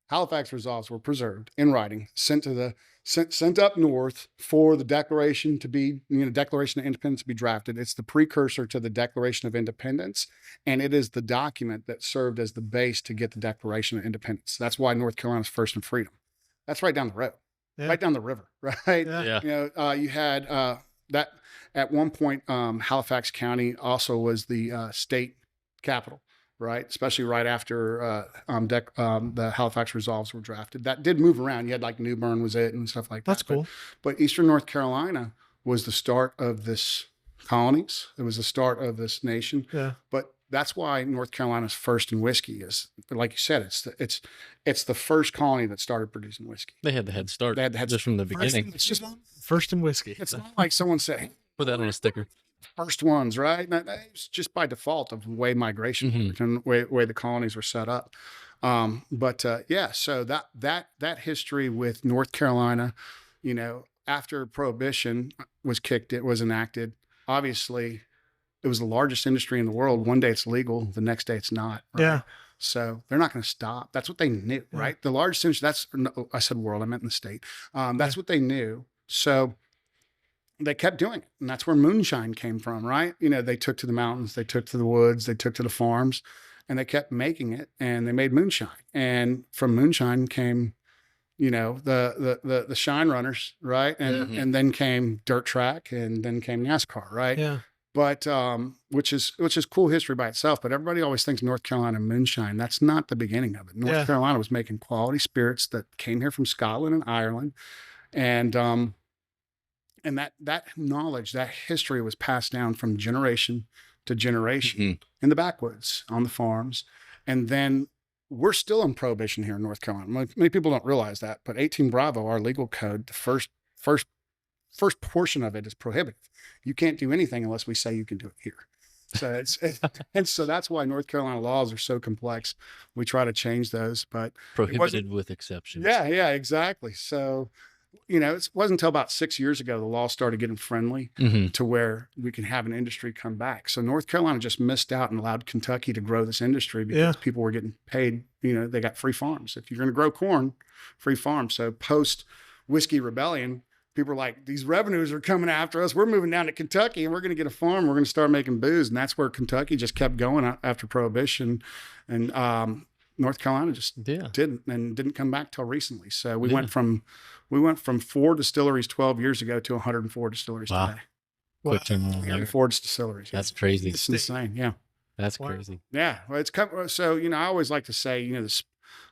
Halifax resolves were preserved in writing, sent up north for the Declaration to be, Declaration of Independence to be drafted. It's the precursor to the Declaration of Independence, and it is the document that served as the base to get the Declaration of Independence. That's why North Carolina's first in freedom. That's right down the road, right down the river, right? Yeah. You had that at one point. Halifax County also was the state capital, right? Especially right after the Halifax resolves were drafted. That did move around. You had like New Bern was it and stuff like that. That's cool. But Eastern North Carolina was the start of this colonies. It was the start of this nation. Yeah. But that's why North Carolina's first in whiskey is, like you said, it's the first colony that started producing whiskey. They had the head start. They had the head just from the beginning. It's just First in whiskey. it's not like someone said, hey, Put that on a sticker. first ones, right? It's just by default of the way migration worked and the way the colonies were set up. So that history with North Carolina, after Prohibition was enacted, obviously it was the largest industry in the world. One day it's legal, the next day it's not. Right? Yeah. So they're not going to stop. That's what they knew, right? The largest industry, I said world, I meant in the state. That's what they knew. So they kept doing it. And that's where moonshine came from, right? You know, they took to the mountains, they took to the woods, they took to the farms, and they kept making it, and they made moonshine. And from moonshine came, you know, the shine runners, right? And then came dirt track, and then came NASCAR, right? Yeah. But which is cool history by itself. But everybody always thinks North Carolina moonshine. That's not the beginning of it. North Carolina was making quality spirits that came here from Scotland and Ireland, and that knowledge, that history was passed down from generation to generation in the backwoods on the farms, and then we're still in prohibition here in North Carolina. Many people don't realize that, but 18 Bravo, our legal code, the first portion of it is prohibited. You can't do anything unless we say you can do it here. So and so that's why North Carolina laws are so complex. We try to change those, but prohibited with exceptions. Yeah, exactly. So, you know, it wasn't until about 6 years ago the law started getting friendly to where we can have an industry come back. So North Carolina just missed out and allowed Kentucky to grow this industry because people were getting paid. You know, they got free farms. If you're going to grow corn, free farms. So post whiskey rebellion, people are like, these revenues are coming after us. We're moving down to Kentucky and we're going to get a farm. We're going to start making booze. And that's where Kentucky just kept going after Prohibition. And North Carolina just didn't come back till recently. So we went from 4 distilleries 12 years ago to 104 distilleries today. Quick turnaround. 104 distilleries. That's crazy. It's insane. Yeah. That's crazy. Yeah. Well, so, you know, I always like to say, you know,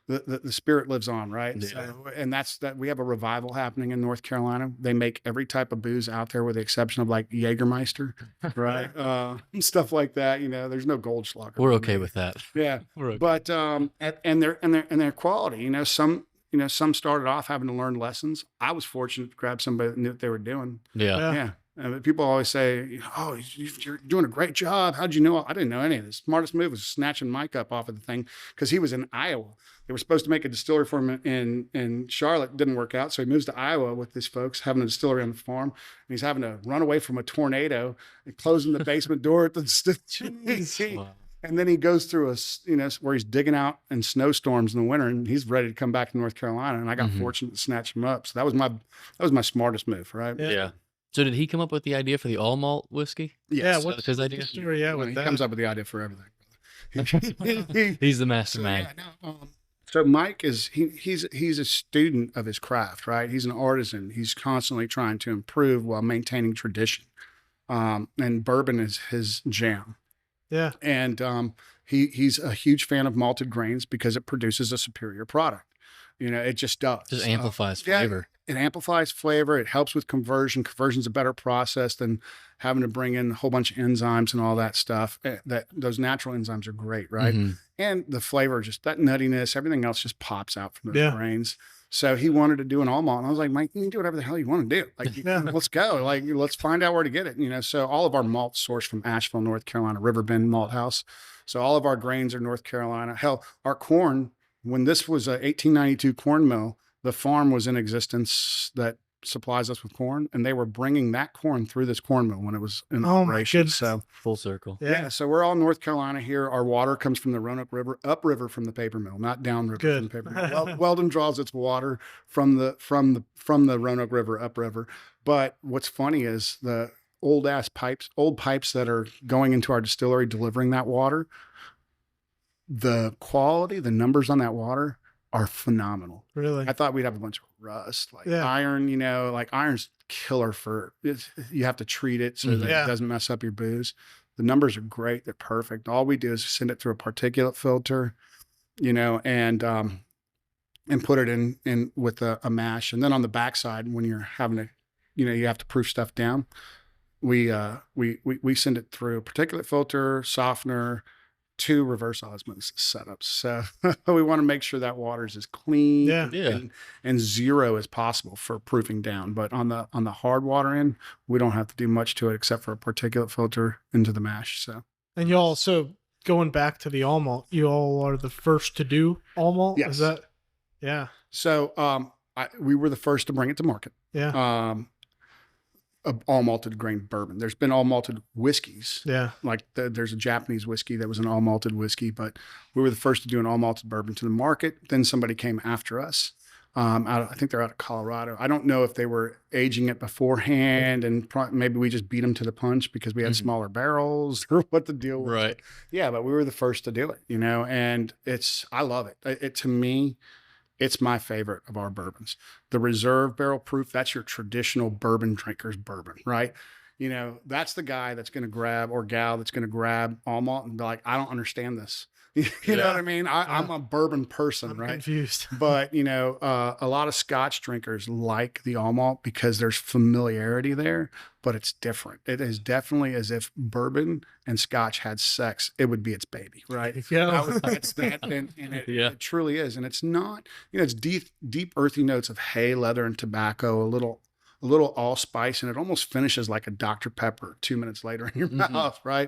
the spirit lives on, right? Yeah. So, and that's that we have a revival happening in North Carolina. They make every type of booze out there with the exception of like Jägermeister, right? Stuff like that. You know, there's no Goldschlager. We're okay with that. Yeah. We're okay. But and their quality, you know, some started off having to learn lessons. I was fortunate to grab somebody that knew what they were doing. Yeah. People always say, "Oh, you're doing a great job. How'd you know?" I didn't know any of this. Smartest move was snatching Mike up off of the thing because he was in Iowa. They were supposed to make a distillery for him in Charlotte. Didn't work out, so he moves to Iowa with these folks having a distillery on the farm, and he's having to run away from a tornado and closing the basement door at the distillery. Wow. And then he goes through where he's digging out in snowstorms in the winter, and he's ready to come back to North Carolina. And I got fortunate to snatch him up. So that was my smartest move, right? Yeah. So did he come up with the idea for the all malt whiskey? Yes. Yeah. What's his idea? Story, He comes up with the idea for everything. He's the mastermind. So Mike he's a student of his craft, right? He's an artisan. He's constantly trying to improve while maintaining tradition. And bourbon is his jam. Yeah. And he's a huge fan of malted grains because it produces a superior product. You know, it just does. Just amplifies flavor. It amplifies flavor. It helps with conversion. Conversion's a better process than having to bring in a whole bunch of enzymes and all that stuff. Those natural enzymes are great, right? And the flavor, just that nuttiness, everything else just pops out from those grains. So he wanted to do an all malt. And I was like, Mike, you can do whatever the hell you want to do. Like, let's go. Like, let's find out where to get it. You know, so all of our malts sourced from Asheville, North Carolina, Riverbend Malt House. So all of our grains are North Carolina. Hell, our corn, when this was a 1892 corn mill, the farm was in existence that supplies us with corn, and they were bringing that corn through this corn mill when it was in operation. So full circle. Yeah. So we're all North Carolina here. Our water comes from the Roanoke River, upriver from the paper mill, not downriver from the paper mill. Weldon draws its water from the Roanoke River, upriver. But what's funny is the old pipes that are going into our distillery delivering that water. The quality, the numbers on that water are phenomenal. Really? I thought we'd have a bunch of rust, like iron, you know, like iron's killer you have to treat it so that it doesn't mess up your booze. The numbers are great. They're perfect. All we do is send it through a particulate filter, you know, and put it in with a mash. And then on the backside, when you're having to, you know, you have to proof stuff down, we send it through a particulate filter, softener, 2 reverse osmosis setups. So we want to make sure that water is as clean and zero as possible for proofing down. But on the hard water end, we don't have to do much to it except for a particulate filter into the mash. So, and y'all, so going back to the all malt, you all are the first to do all malt? Yes. Is that? Yeah. So we were the first to bring it to market. Yeah. All malted grain bourbon. There's been all malted whiskeys. Yeah. Like there's a Japanese whiskey that was an all malted whiskey, but we were the first to do an all malted bourbon to the market. Then somebody came after us I think they're out of Colorado. I don't know if they were aging it beforehand and maybe we just beat them to the punch because we had smaller barrels or what the deal was. Right. Yeah, but we were the first to do it, and I love it. To me, it's my favorite of our bourbons. The reserve barrel proof, that's your traditional bourbon drinker's bourbon, right? That's the guy that's going to grab or gal that's going to grab all malt and be like, I don't understand this. You know what I mean? I'm a bourbon person, I'm right? confused. But, a lot of Scotch drinkers like the all malt because there's familiarity there, but it's different. It is definitely as if bourbon and Scotch had sex. It would be its baby, right? Yeah. It's that, and it truly is. And it's not, it's deep earthy notes of hay, leather, and tobacco, a little allspice, and it almost finishes like a Dr. Pepper 2 minutes later in your mouth, right?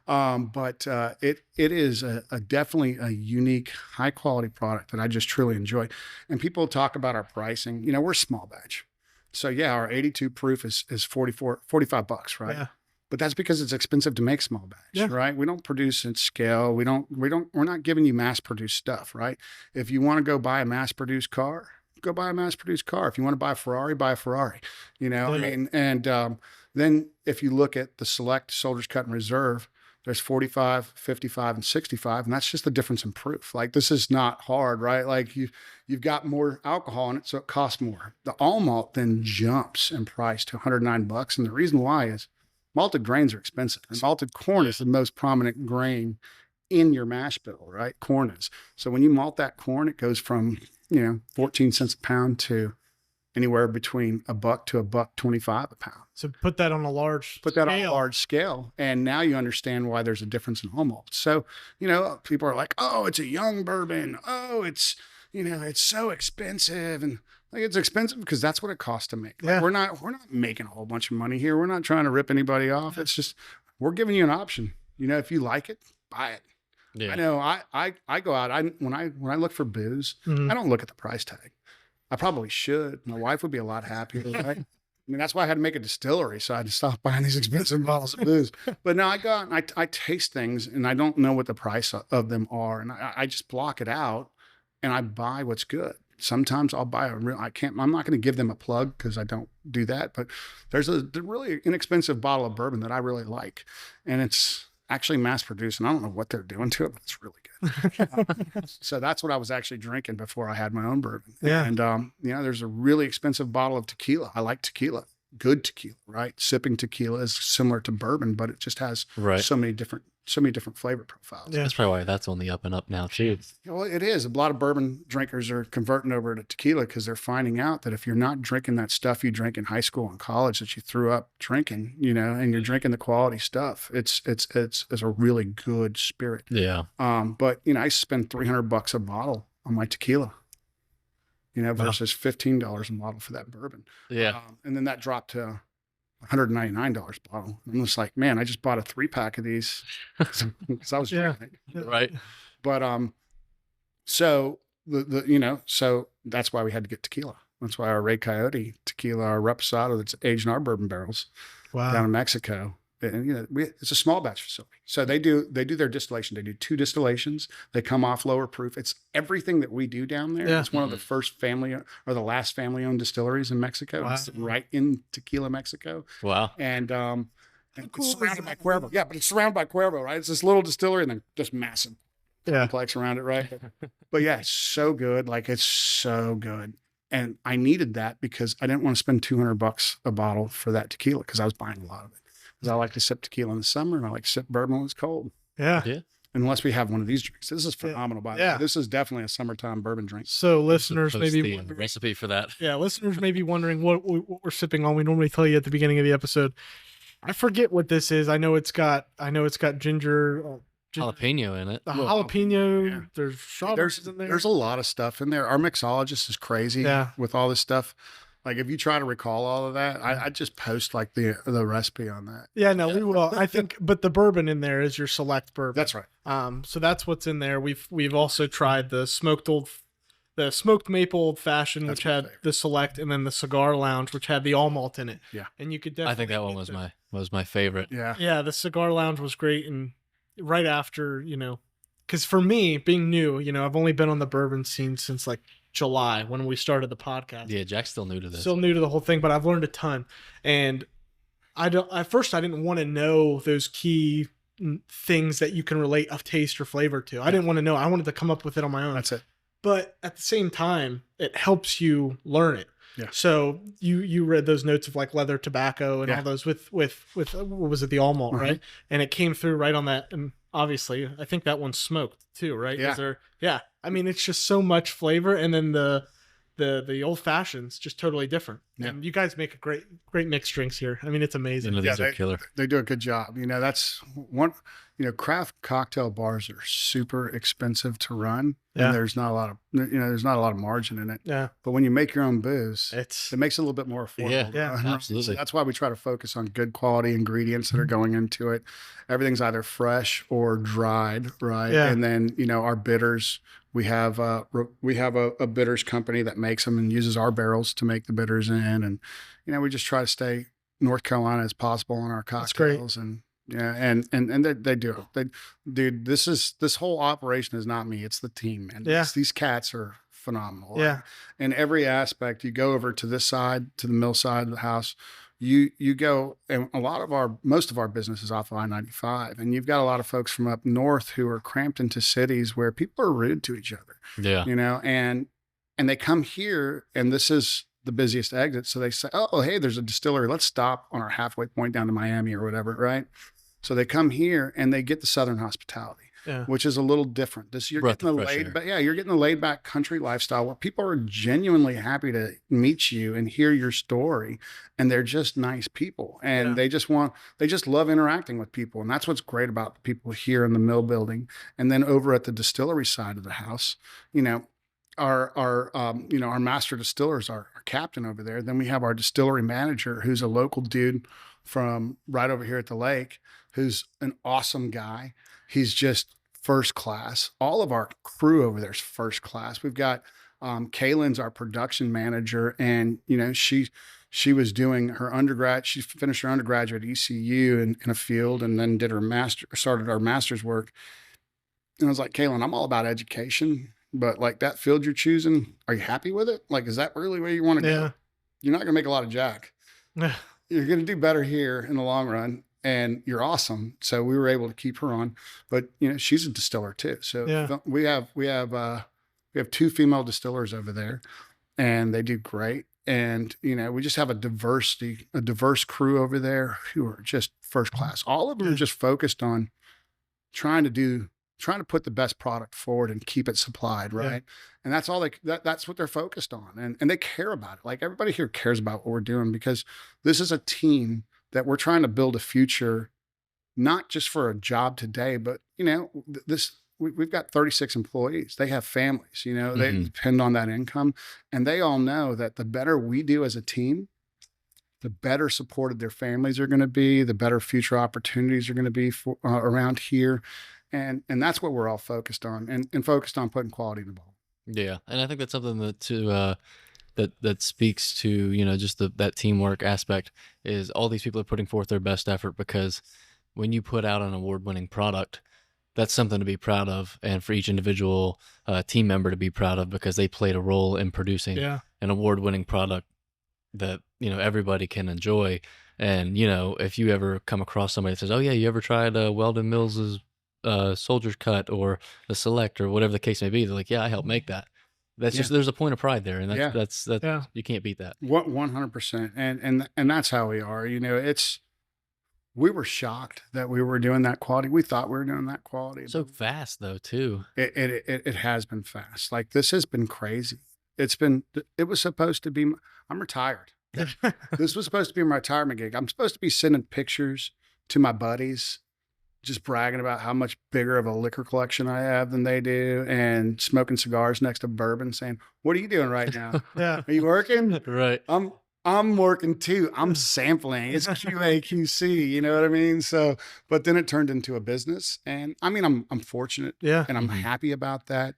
But it is definitely a unique, high quality product that I just truly enjoy. And people talk about our pricing. We're small batch, so yeah, our 82 proof is $45, right? Yeah. But that's because it's expensive to make small batch, right? We don't produce at scale. We're not giving you mass produced stuff, right? If you want to go buy a mass produced car, go buy a mass-produced car. If you want to buy a Ferrari, buy a Ferrari. Then if you look at the select, Soldier's Cut, and Reserve, there's 45, 55, and 65, and that's just the difference in proof. Like, this is not hard, right? Like, you've got more alcohol in it, so it costs more. The all malt then jumps in price to $109, and the reason why is malted grains are expensive, and malted corn is the most prominent grain in your mash bill, right? Corn is. So when you malt that corn, it goes from 14 cents a pound to anywhere between $1 to $1.25 a pound. So put that on a large scale. And now you understand why there's a difference in all malts. So, people are like, oh, it's a young bourbon. Oh, it's so expensive. And like, it's expensive because that's what it costs to make. Like, we're not making a whole bunch of money here. We're not trying to rip anybody off. It's just, we're giving you an option. If you like it, buy it. Yeah. I know I go out, when I look for booze, I don't look at the price tag. I probably should. My wife would be a lot happier, right? I mean, that's why I had to make a distillery. So I had to stop buying these expensive bottles of booze. But no, I go out and I taste things and I don't know what the price of them are. And I just block it out and I buy what's good. Sometimes I'll buy I'm not going to give them a plug because I don't do that. But there's a really inexpensive bottle of bourbon that I really like. And it's actually mass produced, and I don't know what they're doing to it, but it's really good. So that's what I was actually drinking before I had my own bourbon. Yeah. And, there's a really expensive bottle of tequila. I like tequila, good tequila, right? Sipping tequila is similar to bourbon, but it just has so many different flavor profiles. Yeah. That's probably why that's on the up and up now too. Well, it is. A lot of bourbon drinkers are converting over to tequila because they're finding out that if you're not drinking that stuff you drank in high school and college that you threw up drinking, and you're drinking the quality stuff, it's a really good spirit. Yeah. But I spend $300 a bottle on my tequila, versus $15 a bottle for that bourbon. Yeah. And then that dropped to $199 a bottle. I'm just like, man, I just bought a 3-pack of these because I was drinking it. Right. But so so that's why we had to get tequila. That's why our Ray Coyote tequila, our reposado that's aged in our bourbon barrels down in Mexico. And it's a small batch facility. So they do their distillation. They do 2 distillations. They come off lower proof. It's everything that we do down there. Yeah. It's one of the first family or the last family-owned distilleries in Mexico. Wow. It's right in Tequila, Mexico. Wow. And it's surrounded by Cuervo. Yeah, but it's surrounded by Cuervo, right? It's this little distillery and then just massive complex around it, right? But yeah, it's so good. Like, it's so good. And I needed that because I didn't want to spend $200 a bottle for that tequila because I was buying a lot of it. Because I like to sip tequila in the summer and I like to sip bourbon when it's cold. Yeah. Unless we have one of these drinks. This is phenomenal, by the way. This is definitely a summertime bourbon drink. So listeners maybe the recipe for that. Yeah, listeners may be wondering what we're sipping on. We normally tell you at the beginning of the episode. I forget what this is. I know it's got ginger, jalapeno in it. The jalapeno. There's strawberries in there. There's a lot of stuff in there. Our mixologist is crazy with all this stuff. Like, if you try to recall all of that, I just post like the recipe on that. Yeah, no, we will. I think, but the bourbon in there is your select bourbon. That's right. So that's what's in there. We've also tried the smoked maple old fashioned, which had the select, and then the cigar lounge, which had the all malt in it. Yeah, and you could definitely. I think that one was my favorite. Yeah, yeah. The cigar lounge was great, and right after, because for me being new, I've only been on the bourbon scene since like July when we started the podcast. Yeah, Jack's still new to this. Still new to the whole thing, but I've learned a ton. And at first I didn't want to know those key things that you can relate a taste or flavor to. I didn't want to know. I wanted to come up with it on my own. That's it. But at the same time, it helps you learn it. Yeah. So you read those notes of like leather, tobacco, and all those with what was it, the all malt, right? And it came through right on that. And obviously, I think that one's smoked too, right? Yeah. I mean, it's just so much flavor, and then the old fashions just totally different. Yeah. And you guys make a great mixed drinks here. I mean, it's amazing. These are killer. They do a good job. That's one. Craft cocktail bars are super expensive to run, and there's not a lot of margin in it. Yeah. But when you make your own booze, it makes it a little bit more affordable. Yeah, absolutely. So that's why we try to focus on good quality ingredients that are going into it. Everything's either fresh or dried, right? Yeah. And then our bitters. We have a bitters company that makes them and uses our barrels to make the bitters in, and we just try to stay North Carolina as possible on our cocktails. And they do. Dude, this whole operation is not me; it's the team, man. Yeah. These cats are phenomenal. Yeah. In every aspect, you go over to this side, to the mill side of the house. You go, and most of our business is off of I-95, and you've got a lot of folks from up north who are cramped into cities where people are rude to each other. Yeah. And they come here, and this is the busiest exit. So they say, oh, hey, there's a distillery. Let's stop on our halfway point down to Miami or whatever, right? So they come here and they get the Southern hospitality. Yeah. Which is a little different. You're getting the laid back country lifestyle where people are genuinely happy to meet you and hear your story, and they're just nice people, and they just love interacting with people, and that's what's great about the people here in the mill building. And then over at the distillery side of the house, our master distillers, our captain over there. Then we have our distillery manager, who's a local dude from right over here at the lake, who's an awesome guy. He's just first class. All of our crew over there is first class. We've got Kaylin's our production manager, and she was doing her undergrad. She finished her undergraduate at ECU in a field, and then did her started our master's work. And I was like, Kaylin, I'm all about education, but like that field you're choosing, are you happy with it? Like, is that really where you want to go? You're not gonna make a lot of jack. You're gonna do better here in the long run. And you're awesome. So we were able to keep her on, but she's a distiller too. So we have 2 female distillers over there, and they do great. And we just have a diverse crew over there who are just first class. All of them are just focused on trying to put the best product forward and keep it supplied, right? Yeah. And that's all that's what they're focused on, and they care about it. Like, everybody here cares about what we're doing, because this is a team that we're trying to build a future, not just for a job today, but we've got 36 employees. They have families, they depend on that income, and they all know that the better we do as a team, the better supported their families are going to be, the better future opportunities are going to be for around here. And that's what we're all focused on, and focused on putting quality in the bowl. Yeah. And I think that's something that speaks to, just that teamwork aspect, is all these people are putting forth their best effort, because when you put out an award-winning product, that's something to be proud of, and for each individual team member to be proud of, because they played a role in producing an award-winning product that, everybody can enjoy. And, if you ever come across somebody that says, oh yeah, you ever tried Weldon Mills's Soldier's Cut or the Select or whatever the case may be, they're like, yeah, I helped make that. That's just, there's a point of pride there, and that's you can't beat that. 100%. And that's how we are. We were shocked that we were doing that quality. We thought we were doing that quality. So fast though, too. It has been fast. Like, this has been crazy. It was supposed to be, I'm retired. This was supposed to be my retirement gig. I'm supposed to be sending pictures to my buddies, just bragging about how much bigger of a liquor collection I have than they do, and smoking cigars next to bourbon, saying, what are you doing right now? Are you working? Right. I'm working too. I'm sampling. It's QA, QC, you know what I mean? So, but then it turned into a business, and I mean, I'm fortunate, and I'm happy about that.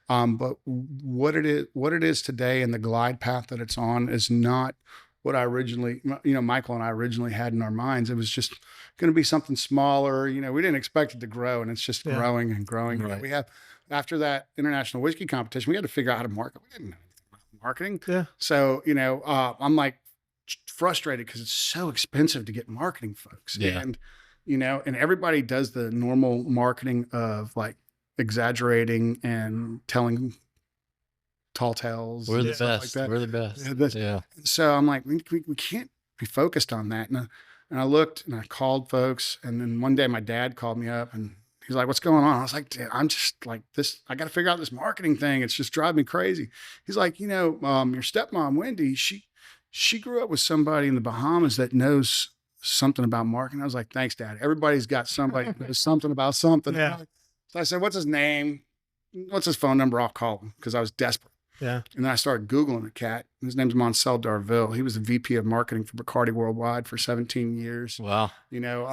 But what it is today, and the glide path that it's on, is not what I originally, Michael and I originally had in our minds. It was just going to be something smaller. We didn't expect it to grow, and it's just growing and growing. Right. We have, after that international whiskey competition, we had to figure out how to market. We didn't know anything about marketing. Yeah. So, you know, I'm like frustrated because it's so expensive to get marketing folks. Yeah. And, you know, and everybody does the normal marketing of like exaggerating and telling tall tales. We're the and stuff best. Like that. We're the best. Yeah, this- Yeah. So I'm like, we can't be focused on that. And I looked and I called folks. And then one day my dad called me up and he's like, what's going on? I was like, Dad, I'm just like this. I got to figure out this marketing thing. It's just driving me crazy. He's like, you know, your stepmom, Wendy, she grew up with somebody in the Bahamas that knows something about marketing. I was like, thanks, Dad. Everybody's got somebody that knows something about something. Yeah. So I said, what's his name? What's his phone number? I'll call him because I was desperate. Yeah. And then I started Googling the cat. His name's Monsell Darville. He was the VP of marketing for Bacardi Worldwide for 17 years. Wow. You know,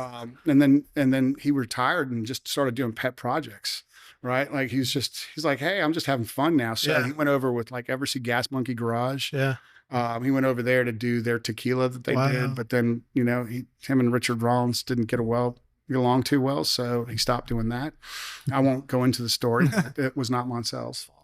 and then he retired and just started doing pet projects, right? Like he's like, hey, I'm just having fun now. So Yeah. he went over with like ever see Gas Monkey Garage. Yeah. He went over there to do their tequila that they Wow. did, but then, you know, him and Richard Rollins didn't get along too well. So he stopped doing that. I won't go into the story. It was not Monsell's fault.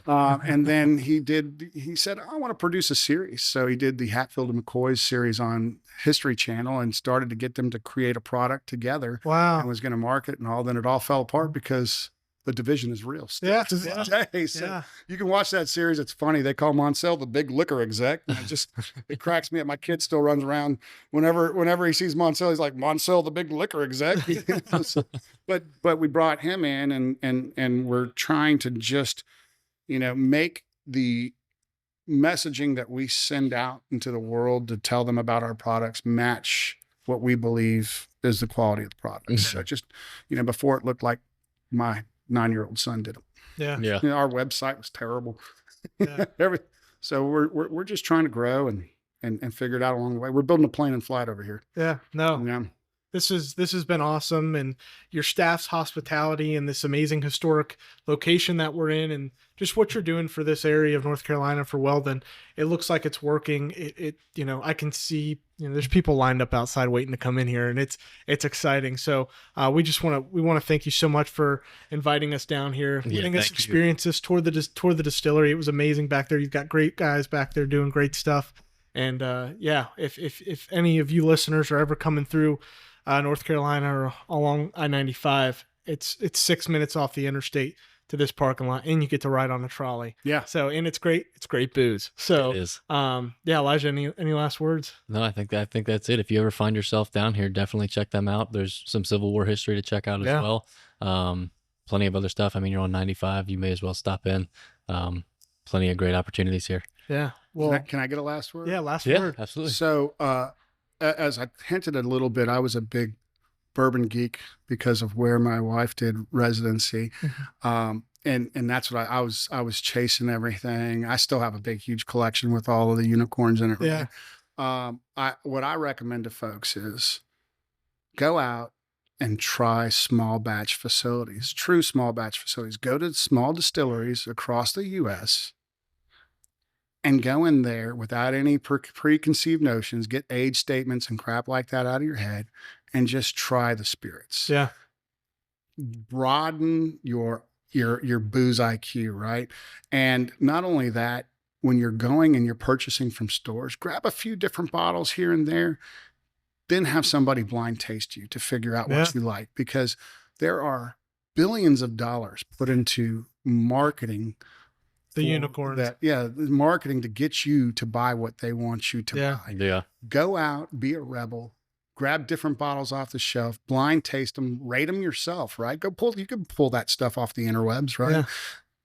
And then he said, I want to produce a series. So he did the Hatfield and McCoy's series on History Channel and started to get them to create a product together and Wow. was going to market and all. Then it all fell apart because the division is real. Still Yeah. to this Yeah. day. So Yeah. you can watch that series. It's funny. They call Monsell the big liquor exec. And it cracks me up. My kid still runs around whenever he sees Monsell, he's like, Monsell, the big liquor exec. So, but we brought him in and we're trying to just, you know, make the messaging that we send out into the world to tell them about our products match what we believe is the quality of the product. Mhm. So just, you know, before it looked like my 9-year-old son did it. Yeah. Yeah. You know, our website was terrible. Yeah. So we're just trying to grow and figure it out along the way. We're building a plane and flight over here. Yeah. No. Yeah. This has been awesome, and your staff's hospitality and this amazing historic location that we're in, and just what you're doing for this area of North Carolina for Weldon. It looks like it's working. It you know, I can see, you know, there's people lined up outside waiting to come in here, and it's exciting. So we want to thank you so much for inviting us down here, Yeah, letting us thank you. experience this, tour the distillery. It was amazing back there. You've got great guys back there doing great stuff. And yeah, if any of you listeners are ever coming through North Carolina or along I-95, it's 6 minutes off the interstate to this parking lot, and you get to ride on a trolley. Yeah. So, and it's great booze. So It is. yeah, Elijah, any last words? No, I think that's it. If you ever find yourself down here, definitely check them out. There's some Civil War history to check out as Yeah. well. Plenty of other stuff. I mean, you're on 95. You may as well stop in. Plenty of great opportunities here. Yeah. Well, Can I get a last word? yeah, last Yeah, word. absolutely. So, as I hinted a little bit, I was a big bourbon geek because of where my wife did residency. And that's what I was chasing everything. I still have a big, huge collection with all of the unicorns in it. Yeah. What I recommend to folks is go out and try small batch facilities, true small batch facilities. Go to small distilleries across the U.S. and go in there without any preconceived notions, get age statements and crap like that out of your head, and just try the spirits. Yeah. Broaden your booze IQ, right? And not only that, when you're going and you're purchasing from stores, grab a few different bottles here and there, then have somebody blind taste you to figure out what you like, because there are billions of dollars put into marketing. The unicorns. Marketing to get you to buy what they want you to buy. Yeah. Go out, be a rebel, grab different bottles off the shelf, blind taste them, rate them yourself, right? You can pull that stuff off the interwebs, right? Yeah.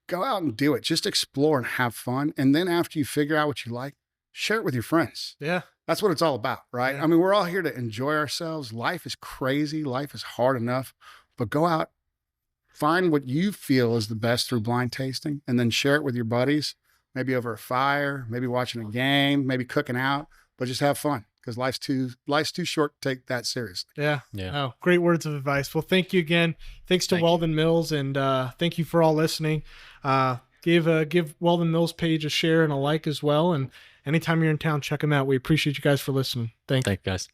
Go out and do it. Just explore and have fun. And then after you figure out what you like, share it with your friends. Yeah. That's what it's all about, right? Yeah. I mean, we're all here to enjoy ourselves. Life is crazy. Life is hard enough, but go out, find what you feel is the best through blind tasting, and then share it with your buddies, maybe over a fire, maybe watching a game, maybe cooking out, but just have fun, because life's too short to take that seriously. Yeah. Yeah. Oh, great words of advice. Well, thank you again. Thanks to Thank you. Weldon Mills, and thank you for all listening. Give Weldon Mills page a share and a like as well. And anytime you're in town, check them out. We appreciate you guys for listening. Thank you. Thank you, guys.